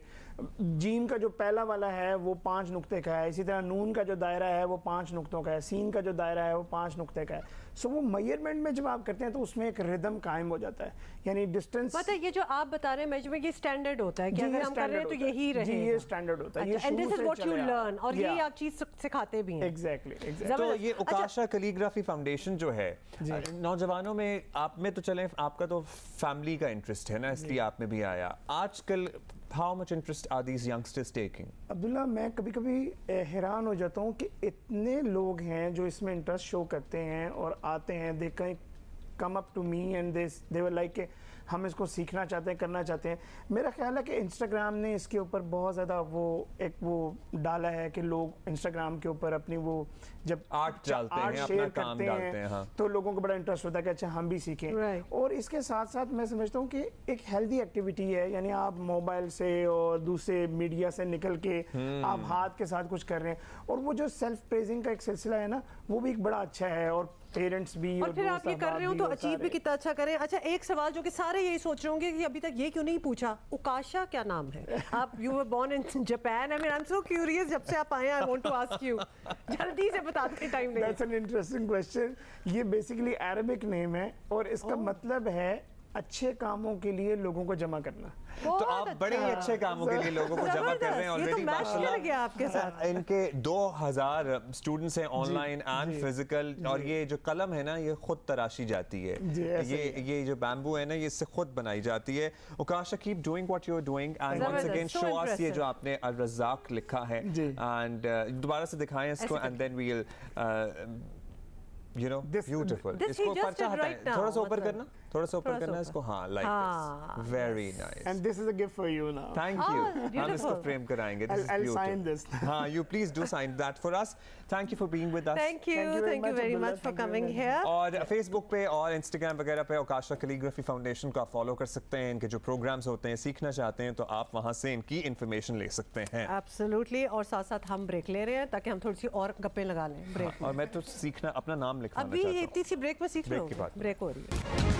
J: जीम का जो पहला वाला है वो 5 नुक्ते का है। इसी तरह नून का जो दायरा है वो 5 नुक्तों का है। सीन का जो दायरा है वो 5 नुक्ते का है। सो वो मेजरमेंट में जब आप करते हैं तो उसमें एक रिदम कायम हो जाता है, यानी डिस्टेंस।
B: पता है, ये जो आप बता रहे हैं मेजरमेंट, ये स्टैंडर्ड होता है कि अगर हम कर रहे हैं तो यही रहेगा।
J: जी, ये स्टैंडर्ड होता है।
B: And this is what you learn, और ये आप चीज सिखाते भी हैं।
J: एग्जैक्टली।
A: तो ये उकाशा कैलीग्राफी फाउंडेशन जो है, नौजवानों में, आप में तो चले, आपका तो फैमिली का इंटरेस्ट है ना, इसलिए आप में भी आया। आजकल how much interest are these youngsters taking?
J: Abdullah, मैं कभी कभी हैरान हो जाता हूँ कि इतने लोग हैं जो इसमें इंटरेस्ट शो करते हैं और आते हैं, they can come up to me and they were like हम इसको सीखना चाहते हैं, करना चाहते हैं। मेरा ख्याल है कि इंस्टाग्राम ने इसके ऊपर बहुत ज़्यादा वो डाला है कि लोग इंस्टाग्राम के ऊपर अपनी वो जब
A: आर्ट डालते हैं, अपना काम डालते हैं, हाँ,
J: तो लोगों को बड़ा इंटरेस्ट होता है कि अच्छा हम भी सीखें। और इसके साथ साथ मैं समझता हूँ कि एक हेल्दी एक्टिविटी है, यानी आप मोबाइल से और दूसरे मीडिया से निकल के आप हाथ के साथ कुछ कर रहे हैं, और वो जो सेल्फ प्रेजिंग का एक सिलसिला है ना, वो भी एक बड़ा अच्छा है। और पेरेंट्स भी,
B: और फिर आप ये कर रहे हो तो अचीव भी कितना अच्छा करें। अच्छा, एक सवाल जो कि सारे यही सोच रहे होंगे कि अभी तक ये क्यों नहीं पूछा, उकाशा क्या नाम है? आप you were born in Japan. I mean, I am so curious, जब से आप आए I want to ask you, जल्दी से बता दे, टाइम नहीं।
J: That's an interesting question. ये बेसिकली अरबिक नेम है और इसका मतलब है अच्छे कामों के लिए लोगों को जमा करना।
A: तो आप बड़े ही अच्छे कामों के लिए लोगों को जमा कर रहे हैं ऑलरेडी माशाल्लाह।
B: आपके साथ
A: इनके 2000 स्टूडेंट्स हैं ऑनलाइन एंड फिजिकल, और ये जो कलम है ना ये खुद तराशी जाती है, ये जो बैम्बू है ना ये इससे खुद बनाई जाती है। Ukasha keep doing what you are doing and once again show us ये जो आपने अल रज़ाक लिखा है, एंड दोबारा से दिखाएं इसको and then we will beautiful. इसको पर्चा हटाएं, थोड़ा सा ऊपर करना, थोड़ा सा ऊपर करना इसको, हाँ like this, very nice.
J: And this is a gift for you now.
A: Thank you, हम इसको फ्रेम कराएंगे, दिस इज ब्यूटीफुल। हाँ, you please do sign that for us. Thank you for being with us.
B: Thank you very much for coming here.
A: और Facebook पे और Instagram वगैरह पे उकाशा calligraphy foundation को आप फॉलो कर सकते हैं। इनके जो प्रोग्राम्स होते हैं, सीखना चाहते हैं तो आप वहां से इनकी इंफॉर्मेशन ले सकते हैं।
B: एब्सोल्युटली। और साथ साथ हम ब्रेक ले रहे हैं ताकि हम थोड़ी सी और गप्पे लगा लें ब्रेक में।
A: और मैं तो सीखना, अपना नाम लिखवाना
B: अभी
A: चाहता हूं।
B: इतनी सी ब्रेक में सीख लो, ब्रेक हो रही है।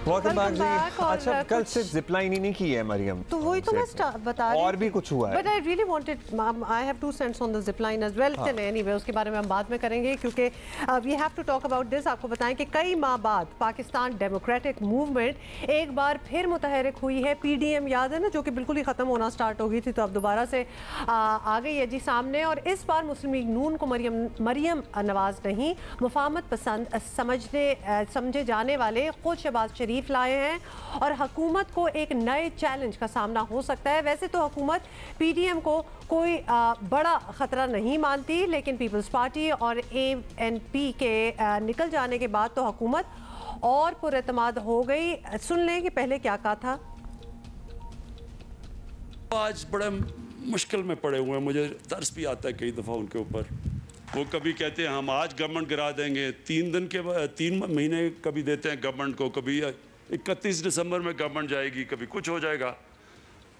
A: वेलकम बैक जी। अच्छा, कल सिर्फ जिपलाइन ही नहीं की है मरियम,
B: तो वही तो मैं बता रही हूं,
A: और भी कुछ हुआ है।
B: But I really wanted, I have 2 cents on the zipline as well. चले एनीवे उसके बारे में हम बाद में करेंगे क्योंकि we have to talk about this. आपको बताएं कि कई माह बाद पाकिस्तान डेमोक्रेटिक मूवमेंट एक बार फिर मुतहरिक हुई है। PDM याद है ना, जो कि बिल्कुल ही खत्म होना स्टार्ट हो गई थी, तो अब दोबारा से आ गई है जी सामने। और इस बार मुस्लिम लीग नून को मरियम नवाज नहीं, मुफाहमत पसंद समझे जाने वाले खुद शहबाज शरीफ लाए हैं और हुकूमत को एक नए चैलेंज का सामना हो सकता है। वैसे तो हुकूमत PDM को कोई बड़ा खतरा नहीं मानती, लेकिन पीपल्स पार्टी और ANP के निकल जाने के बाद तो हुकूमत और पुरएतमाद हो गई। सुन लें कि पहले क्या कहा था।
K: आज बड़े मुश्किल में पड़े हुए हैं, मुझे तरस भी आता है कई दफ़ा उनके ऊपर। वो कभी कहते हैं हम आज गवर्नमेंट गिरा देंगे, 3 महीने कभी देते हैं गवर्नमेंट को, कभी 31 दिसंबर में गवर्नमेंट जाएगी, कभी कुछ हो जाएगा।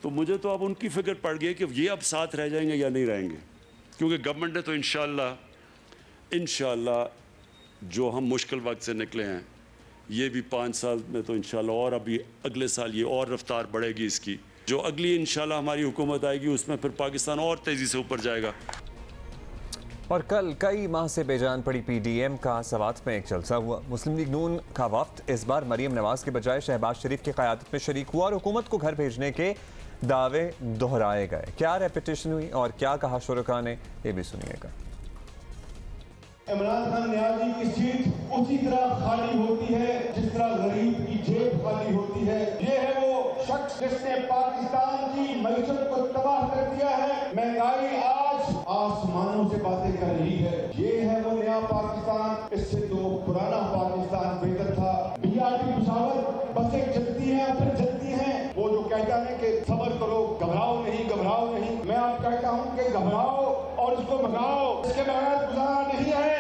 K: तो मुझे तो अब उनकी फिक्र पड़ गई कि ये अब साथ रह जाएंगे या नहीं रहेंगे, क्योंकि गवर्नमेंट ने तो इंशाल्लाह जो हम मुश्किल वक्त से निकले हैं, ये भी 5 साल में तो इंशाल्लाह, और अभी अगले साल ये और रफ्तार बढ़ेगी इसकी। जो अगली इंशाल्लाह हमारी हुकूमत आएगी उसमें फिर पाकिस्तान और तेज़ी से ऊपर जाएगा।
A: और कल कई माह से बेजान पड़ी PDM का सवात में एक जलसा हुआ। मुस्लिम लीग नून का वफ्द इस बार मरियम नवाज के बजाय शहबाज शरीफ की क़यादत में शरीक हुआ और हुकूमत को घर भेजने के दावे दोहराए गए। क्या रेपिटेशन हुई और क्या कहा शुरका ने, ये भी सुनिएगा।
L: इमरान खान न्याजी की सीट उसी तरह खाली होती है जिस तरह गरीब की जेब खाली होती है। ये है वो शख्स जिसने पाकिस्तान की मईशत को तबाह कर दिया है। महंगाई आज आसमानों से बातें कर रही है। ये है वो नया पाकिस्तान, इससे तो पुराना पाकिस्तान बेहतर था। BRT मुसावर बसें चलती हैं फिर चलती हैं। वो जो कहता है कि सब्र करो, घबराओ नहीं, मैं आप कहता हूँ कि घबराओ और इसको भगाओ, इसके बगैर गुजारा नहीं है।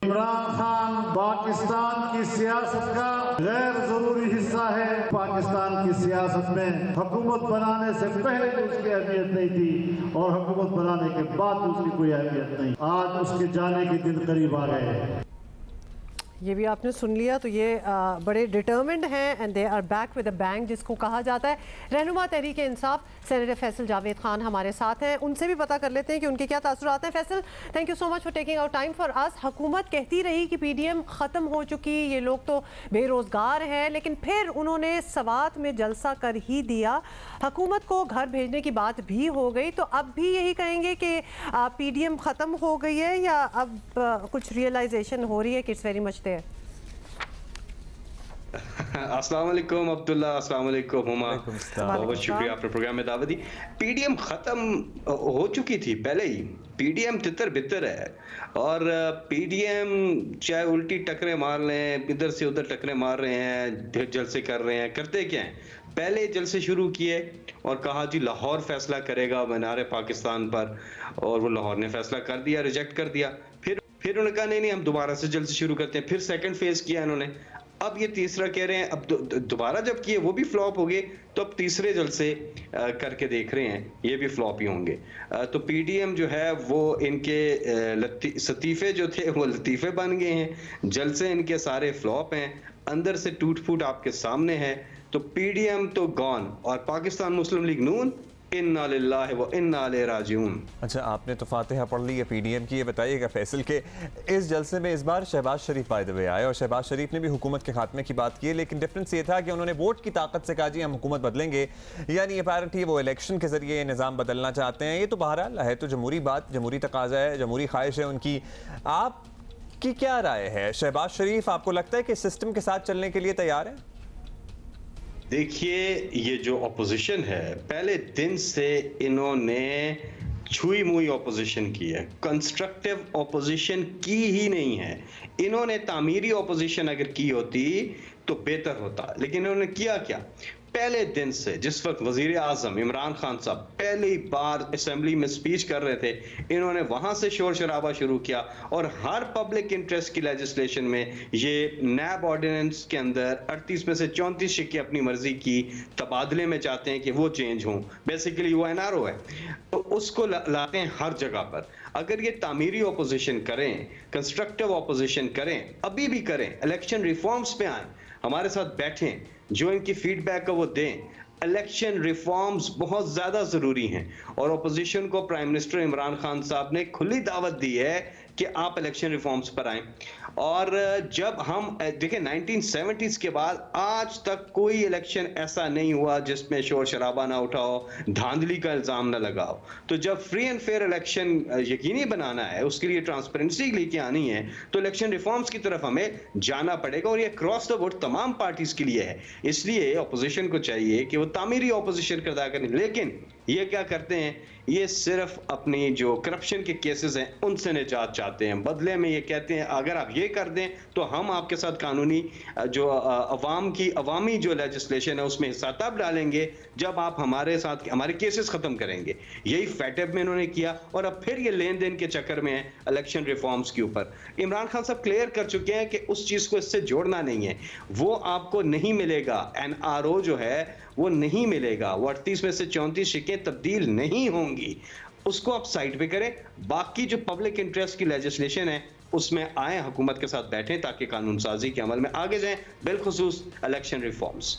M: इमरान खान पाकिस्तान की सियासत का गैर जरूरी हिस्सा है। पाकिस्तान की सियासत में हुकूमत बनाने से पहले उसकी अहमियत नहीं थी और हुकूमत बनाने के बाद उसकी कोई अहमियत नहीं। आज उसके जाने के दिन करीब आ गए हैं।
B: ये भी आपने सुन लिया, तो ये बड़े डिटर्मिन्ड हैं and they are back with a bang, जिसको कहा जाता है। रहनुमा तहरीक इंसाफ सेनेटर फैसल जावेद खान हमारे साथ हैं, उनसे भी पता कर लेते हैं कि उनके क्या तासुरात हैं। Faisal, thank you so much for taking out time for us. हुकूमत कहती रही कि PDM ख़त्म हो चुकी, ये लोग तो बेरोज़गार हैं, लेकिन फिर उन्होंने सवात में जलसा कर ही दिया। हुकूमत को घर भेजने की बात भी हो गई, तो अब भी यही कहेंगे कि PDM ख़त्म हो गई है या अब कुछ रियलाइजेशन हो रही है कि इट्स वेरी मच देयर?
N: अस्सलाम वालेकुम अब्दुल्ला, अस्सलाम वालेकुम हुमा, बहुत शुक्रिया आपने प्रोग्राम में दावत दी। PDM ख़त्म हो चुकी थी पहले ही। PDM तितर बितर है और PDM चाहे उल्टी टकरे मार लें, इधर से उधर टकरे मार रहे हैं, जलसे कर रहे हैं, करते क्या हैं। पहले जलसे शुरू किए और कहा जी लाहौर फैसला करेगा मीनार पाकिस्तान पर, और वो लाहौर ने फैसला कर दिया, रिजेक्ट कर दिया। फिर उन्होंने कहा नहीं हम दोबारा से जलसे शुरू करते हैं। फिर सेकंड फेज किया इन्होंने, अब ये तीसरा कह रहे हैं। अब दोबारा जब किए वो भी फ्लॉप हो गए, तो अब तीसरे जलसे करके देख रहे हैं, ये भी फ्लॉप ही होंगे। तो PDM जो है वो इनके सतीफे जो थे वो लतीफे बन गए हैं। जलसे इनके सारे फ्लॉप हैं, अंदर से टूट फूट आपके सामने है। तो PDM तो गॉन और पाकिस्तान मुस्लिम लीग नून इन्ना लिल्लाहि व इन्ना इलैहि राजिऊन।
A: अच्छा, आपने तो फातिहा पढ़ ली है पीडीएम की, ये बताइएगा फैसल के इस जलसे में इस बार शहबाज शरीफ बाय द वे आए और शहबाज शरीफ ने भी हुकूमत के खात्मे की बात की है, लेकिन डिफरेंस ये था कि उन्होंने वोट की ताकत से कहा जी हम हुकूमत बदलेंगे, यानी अपेरेंटली वो इलेक्शन के जरिए निज़ाम बदलना चाहते हैं। ये तो बहरहाल है तो जमहूरी बात, जमहूरी तकाजा है, जमहूरी ख्वाहिश है उनकी। आपकी क्या राय है? शहबाज शरीफ आपको लगता है कि सिस्टम के साथ चलने के लिए तैयार है?
N: देखिए, ये जो अपोजिशन है पहले दिन से इन्होंने छुई मुई ऑपोजिशन की है, कंस्ट्रक्टिव ऑपोजिशन की ही नहीं है। इन्होंने तामीरी ऑपोजिशन अगर की होती तो बेहतर होता, लेकिन इन्होंने किया क्या? पहले दिन से जिस वक्त वजीर आजम इमरान खान साहब पहली बार असेंबली में स्पीच कर रहे थे, इन्होंने वहां से शोर शराबा शुरू किया और हर पब्लिक इंटरेस्ट की लेजिस्लेशन में ये नैब ऑर्डिनेंस के अंदर 38 में से 34 शिक्के अपनी मर्जी की तबादले में चाहते हैं कि वो चेंज हों। बेसिकली वो एनआरओ है, तो उसको लाते हैं हर जगह पर। अगर ये तामीरी ऑपोजिशन करें, कंस्ट्रक्टिव ऑपोजिशन करें, अभी भी करें, इलेक्शन रिफॉर्म्स पे आए, हमारे साथ बैठें, जो इनकी फीडबैक है वो दें। इलेक्शन रिफॉर्म्स बहुत ज्यादा जरूरी हैं और ऑपोजिशन को प्राइम मिनिस्टर इमरान खान साहब ने खुली दावत दी है कि आप इलेक्शन रिफॉर्म्स पर आएं। और जब हम देखें 1970s के बाद आज तक कोई इलेक्शन ऐसा नहीं हुआ जिसमें शोर शराबा ना उठाओ, धांधली का इल्जाम ना लगाओ। तो जब फ्री एंड फेयर इलेक्शन यकीनी बनाना है, उसके लिए ट्रांसपेरेंसी लेके आनी है, तो इलेक्शन रिफॉर्म्स की तरफ हमें जाना पड़ेगा और ये क्रॉस द बोर्ड तमाम पार्टीज के लिए है। इसलिए ऑपोजिशन को चाहिए कि वो तामीरी ऑपोजिशन करदा करें, लेकिन ये क्या करते हैं, ये सिर्फ अपनी जो करप्शन के केसेस हैं उनसे निजात चाहते हैं। बदले में ये कहते हैं अगर आप ये कर दें तो हम आपके साथ कानूनी जो अवामी जो लेजिस्लेशन है उसमें हिस्सा तब डालेंगे जब आप हमारे साथ हमारे केसेस खत्म करेंगे। यही फैटअप में इन्होंने किया और अब फिर ये लेन देन के चक्कर में है इलेक्शन रिफॉर्म्स के ऊपर। इमरान खान साहब क्लियर कर चुके हैं कि उस चीज को इससे जोड़ना नहीं है, वो आपको नहीं मिलेगा। एनआरओ जो है वो नहीं मिलेगा, वो 38 में से 34 शिकें तब्दील नहीं होंगी, उसको आप साइड पे करें। बाकी जो पब्लिक इंटरेस्ट की लेजिस्लेशन है उसमें आए, हुकूमत के साथ बैठें ताकि कानून साजी के अमल में आगे जाएं, बिलखुसूस इलेक्शन रिफॉर्म्स।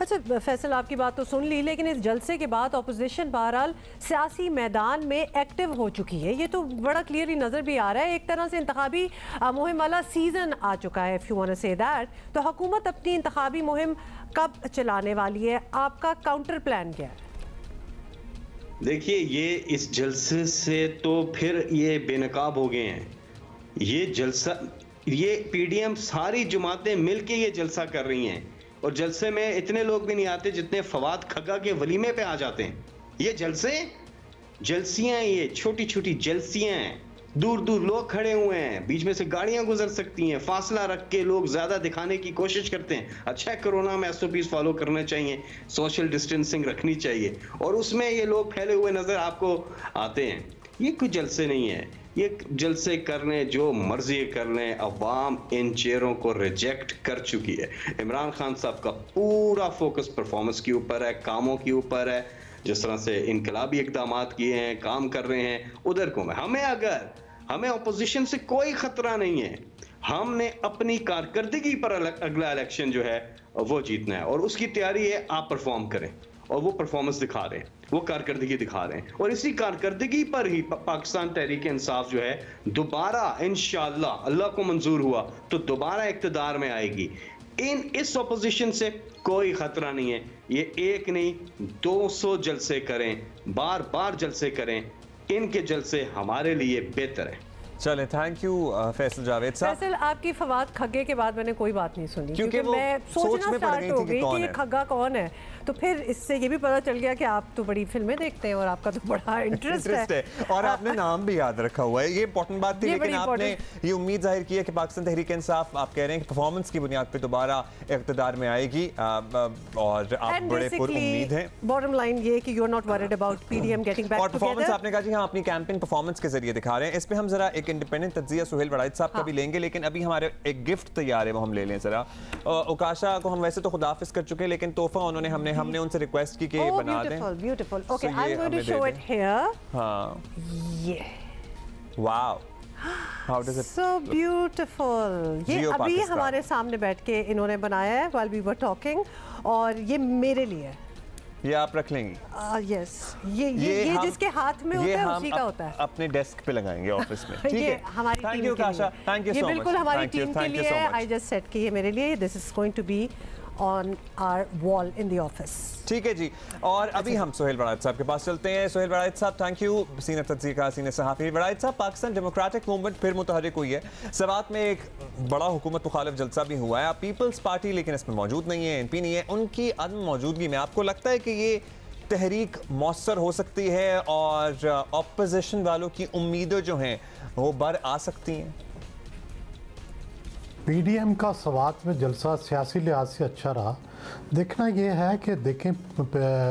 B: अच्छा फैसल, आपकी बात तो सुन ली, लेकिन इस जलसे के बाद ऑपोजिशन बहरहाल सियासी मैदान में एक्टिव हो चुकी है, ये तो बड़ा क्लियरली नज़र भी आ रहा है। एक तरह से इंतखाबी मुहिम वाला सीजन आ चुका है, if you want to say that. तो हुकूमत अपनी इंतखाबी मुहिम कब चलाने वाली है? आपका काउंटर प्लान क्या है?
N: देखिए, ये इस जलसे से तो फिर ये बेनकाब हो गए हैं। ये जलसा, ये पीडीएम सारी जमातें मिलके ये जलसा कर रही हैं और जलसे में इतने लोग भी नहीं आते जितने फवाद खग्गा के वलीमे पे आ जाते हैं। ये जलसियां, ये छोटी छोटी जलसियां हैं, दूर दूर लोग खड़े हुए हैं, बीच में से गाड़ियां गुजर सकती हैं, फासला रख के लोग ज्यादा दिखाने की कोशिश करते हैं। अच्छा, कोरोना में एसओपीज फॉलो करने चाहिए, सोशल डिस्टेंसिंग रखनी चाहिए, और उसमें ये लोग फैले हुए नजर आपको आते हैं। ये कोई जलसे नहीं है, ये जलसे करने जो मर्जी कर लें, अवाम इन चेयरों को रिजेक्ट कर चुकी है। इमरान खान साहब का पूरा फोकस परफॉर्मेंस के ऊपर है, कामों के ऊपर है, जिस तरह से इनकलाबी इकदाम किए हैं, काम कर रहे हैं, उधर को हमें ऑपोजिशन से कोई खतरा नहीं है। हमने अपनी कारकर्दगी पर अगला इलेक्शन जो है वो जीतना है और उसकी तैयारी है। आप परफॉर्म करें और वो परफॉर्मेंस दिखा रहे हैं, वो कारकर्दगी दिखा रहे हैं, और इसी कारकर्दगी पर ही पाकिस्तान तहरीक इंसाफ जो है दोबारा इंशाअल्लाह, अल्लाह को मंजूर हुआ तो दोबारा इक्तदार में आएगी। इस ऑपोजिशन से कोई खतरा नहीं है। ये एक नहीं 200 जलसे करें, बार बार जलसे करें, इनके जलसे हमारे लिए बेहतर है।
A: चले, थैंक यू फैसल जावेद साहब।
B: फैसल, आपकी फवाद खग्गे के बाद मैंने कोई बात नहीं सुनी, क्योंकि मैं सोचना स्टार्ट हो गई कि ये खग्गा कौन है। तो फिर इससे ये भी पता चल गया कि आप तो बड़ी फिल्में देखते हैं और आपका तो बड़ा इंटरेस्ट है
A: और आपने नाम भी याद रखा हुआ है, ये इंपॉर्टेंट बात थी। लेकिन आपने ये उम्मीद जाहिर की है कि पाकिस्तान तहरीक इंसाफ, आप कह रहे हैं कि परफॉर्मेंस की बुनियाद पे दोबारा इक़्तिदार में आएगी और आप बड़े पुरुम्मीद हैं।
B: बॉटम लाइन ये कि you are not worried about PDM getting back
A: और परफॉर्मेंस आपने कहा जी हाँ अपनी कैंपेन परफॉर्मेंस के जरिए दिखा रहे हैं। इस पे हम जरा एक इंडिपेंडेंट तज्जिया सुहेल वड़ाइद साहब का भी लेंगे, लेकिन अभी हमारे एक गिफ्ट तैयार है, वो हम ले लें जरा। उकाशा को हम वैसे तो खुदाफिज कर चुके हैं, लेकिन तोहफा उन्होंने हमने उनसे रिक्वेस्ट की कि बना दें।
B: Beautiful. Okay, I am going to show it here.
A: हाँ,
B: ये
A: wow, how does it,
B: so beautiful. ये अभी हमारे सामने बैठ के इन्होंने बनाया है व्हाइल वी वर टॉकिंग, और ये मेरे लिए
A: ये आप रख लेंगी?
B: यस, ये जिसके हाथ में होता है उसी का होता है।
A: अपने डेस्क पे लगाएंगे ऑफिस में। ठीक
B: ये
A: है,
B: हमारी
A: thank you Kasha, thank you so much.
B: ये बिल्कुल हमारी टीम के लिए है। आई जस्ट सेट कि ये मेरे लिए, this is going to be on our wall in the office.
A: ठीक है जी, और अभी हम सोहेल वड़ाइच साहब के पास चलते हैं। सोहेल वड़ाइच साहब, थैंक यू। सीनियर तज्ज़िया का सीनियर सहाफ़ी वड़ाइच साहब, पाकिस्तान डेमोक्रेटिक मूवमेंट फिर मुतहरिक हुई है। सवात में एक बड़ा हुकूमत मुखालिफ जलसा भी हुआ है। पीपल्स पार्टी लेकिन इसमें मौजूद नहीं है, एनपी नहीं है। उनकी अदम मौजूदगी में आपको लगता है कि ये तहरीक मौसर हो सकती है और ऑपोजिशन वालों की उम्मीदें जो हैं वो बर आ सकती हैं?
O: पीडीएम का सवात में जलसा सियासी लिहाज से अच्छा रहा। देखना ये है कि देखें,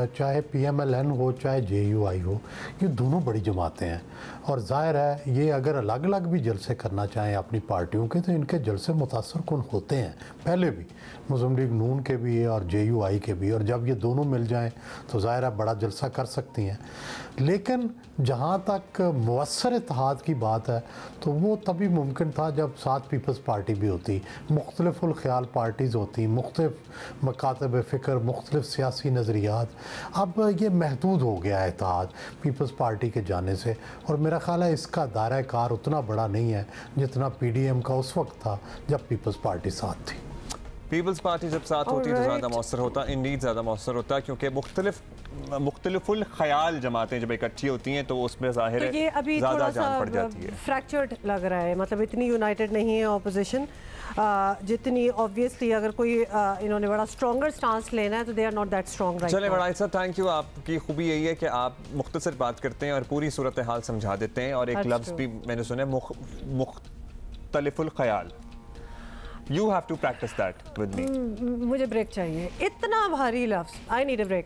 O: चाहे पीएमएलएन हो चाहे जेयूआई हो, ये दोनों बड़ी जमातें हैं और जाहिर है ये अगर अलग अलग भी जलसे करना चाहें अपनी पार्टियों के तो इनके जलसे मुतासर कुन होते हैं, पहले भी मुस्लिम लीग नून के भी और जेयूआई के भी, और जब ये दोनों मिल जाएं तो जाहिर है बड़ा जलसा कर सकती हैं। लेकिन जहाँ तक मुअस्सर इत्तेहाद की बात है तो वो तभी मुमकिन था जब साथ पीपल्स पार्टी भी होती, मुख्तलिफुल ख्याल पार्टीज़ होती, मुख्तलिफ मकातब फ़िक्र, मुख्तलिफ सियासी नज़रियात। अब ये महदूद हो गया है इत्तेहाद पीपल्स पार्टी के जाने से, और मेरा ख्याल है इसका दायरा कार उतना बड़ा नहीं है जितना पीडीएम का उस वक्त था जब पीपल्स पार्टी साथ थी।
A: पीपल्स पार्टी जब साथ होती है तो ज़्यादा मौसर होता, इंडीड ज़्यादा मौसर होता है, क्योंकि मुख्तलिफुल ख्याल जमातें जब इकट्ठी होती हैं तो उसमें ज़ाहिर है
B: तो ये अभी
A: ज़्यादा जान पड़ जाती है।
B: फ्रैक्चर्ड लग रहा है, मतलब इतनी यूनाइटेड नहीं है ऑपोजिशन जितनी ऑब्वियसली अगर कोई इन्होंने बड़ा स्ट्रॉन्गर स्टांस लेना है तो they are not that strong right.
A: चले वड़ाइच साहब, थैंक यू। आपकी खूबी यही है कि आप मुख्तसर बात करते हैं और पूरी सूरत हाल समझा देते हैं, और एक लफ्ज़ भी मैंने सुना मुख्तलिफुल ख्याल। You have to practice that with me.
B: मुझे ब्रेक चाहिए, इतना भारी लफ्ज़, I need a break.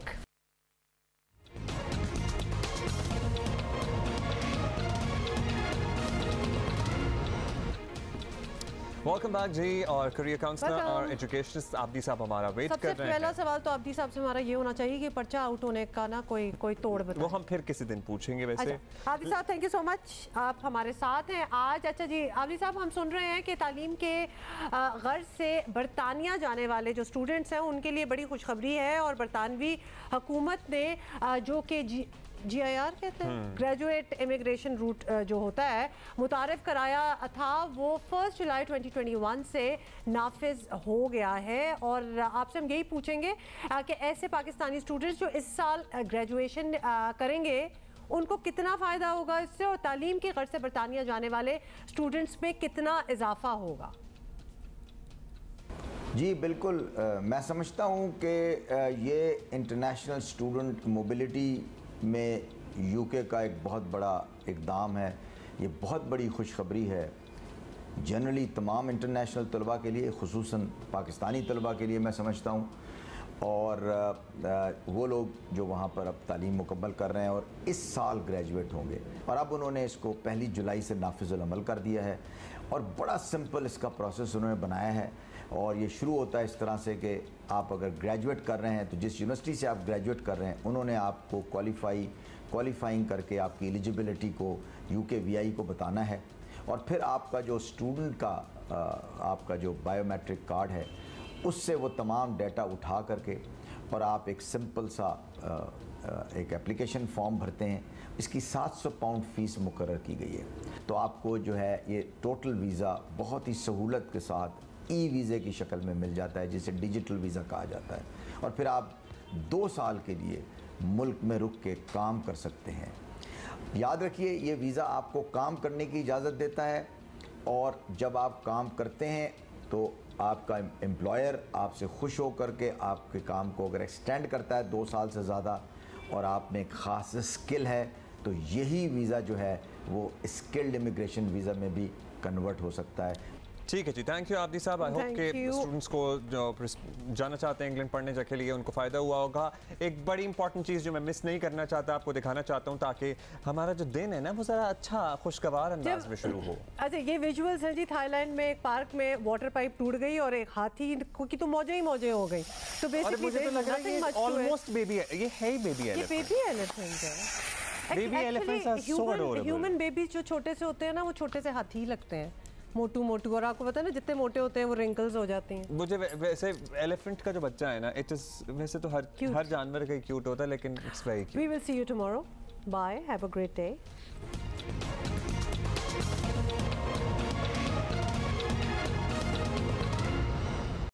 A: Welcome back जी। और करियर काउंसलर और एजुकेशनिस्ट आबदी साहब हमारा वेट कर रहे हैं।
B: सबसे पहला सवाल तो आबदी साहब से हमारा ये होना चाहिए कि पर्चा आउट होने का ना कोई तोड़ बताएं।
A: वो हम फिर किसी दिन पूछेंगे। वैसे
B: आबदी साहब थैंक यू सो मच, आप हमारे साथ हैं आज। अच्छा जी आबदी साहब, हम सुन रहे हैं कि तालीम के गर्ज से बरतानिया जाने वाले जो स्टूडेंट्स हैं उनके लिए बड़ी खुशखबरी है, और बरतानवी हुकूमत ने जो कि GIR कहते हैं, ग्रेजुएट इमिग्रेशन रूट जो होता है मुतारिफ कराया था, वो 1 जुलाई 2021 से नाफिज हो गया है। और आपसे हम यही पूछेंगे कि ऐसे पाकिस्तानी स्टूडेंट्स जो इस साल ग्रेजुएशन करेंगे उनको कितना फ़ायदा होगा इससे, और तालीम की गर्ज से बरतानिया जाने वाले स्टूडेंट्स में कितना इजाफा होगा?
P: जी बिल्कुल, मैं समझता हूँ कि ये इंटरनेशनल स्टूडेंट मोबिलिटी में यूके का एक बहुत बड़ा इक़दाम है। ये बहुत बड़ी खुशखबरी है जनरली तमाम इंटरनेशनल तलबा के लिए, खुसूसन पाकिस्तानी तलबा के लिए मैं समझता हूँ, और वो लोग जो वहाँ पर अब तालीम मुकम्मल कर रहे हैं और इस साल ग्रेजुएट होंगे, और अब उन्होंने इसको 1 जुलाई से नाफिजुल अमल कर दिया है, और बड़ा सिंपल इसका प्रोसेस उन्होंने बनाया है। और ये शुरू होता है इस तरह से कि आप अगर ग्रेजुएट कर रहे हैं तो जिस यूनिवर्सिटी से आप ग्रेजुएट कर रहे हैं उन्होंने आपको क्वालिफाइंग करके आपकी एलिजिबिलिटी को UKVI को बताना है, और फिर आपका जो स्टूडेंट का आपका जो बायोमेट्रिक कार्ड है उससे वो तमाम डेटा उठा करके और आप एक सिंपल सा एक एप्लीकेशन फॉर्म भरते हैं। इसकी 700 पाउंड फ़ीस मुकर्रर की गई है, तो आपको जो है ये टोटल वीज़ा बहुत ही सहूलत के साथ वीज़े की शक्ल में मिल जाता है, जिसे डिजिटल वीज़ा कहा जाता है, और फिर आप 2 साल के लिए मुल्क में रुक के काम कर सकते हैं। याद रखिए ये वीज़ा आपको काम करने की इजाज़त देता है, और जब आप काम करते हैं तो आपका एम्प्लॉयर आपसे खुश हो करके आपके काम को अगर एक्सटेंड करता है 2 साल से ज़्यादा, और आप में एक ख़ास स्किल है, तो यही वीज़ा जो है वो स्किल्ड इमिग्रेशन वीज़ा में भी कन्वर्ट हो सकता है।
A: ठीक है जी, थैंक यू आबदी साहब। आई होप के स्टूडेंट्स को जो जाना चाहते हैं इंग्लैंड पढ़ने के लिए उनको फ़ायदा हुआ होगा। एक बड़ी इंपॉर्टेंट चीज़ जो मैं मिस नहीं करना चाहता, आपको दिखाना चाहता हूँ ताकि हमारा जो दिन है ना वो ज़रा अच्छा खुशगवार अंदाज में शुरू हो।
B: अच्छा ये विजुअल्स हैं जी, थाईलैंड में एक पार्क में वाटर पाइप टूट गई और एक हाथी की तो मौजें ही मौजें हो गई। तो बेसिकली
A: मुझे तो लग रहा है ये ऑलमोस्ट बेबी है, ये है ही बेबी एलिफेंट।
B: ये बेबी एलिफेंट है।
A: Baby elephants are so adorable.
B: Human baby जो छोटे से होते हैं ना वो छोटे से हाथी लगते हैं। मोटू मोटू, और आपको पता है ना जितने मोटे होते हैं वो रिंकल्स हो जाती हैं।
A: मुझे वैसे एलिफेंट का जो बच्चा है ना, इट इज वैसे तो हर जानवर का क्यूट होता है, लेकिन it's very cute.
B: We will see you tomorrow, bye, have a great day.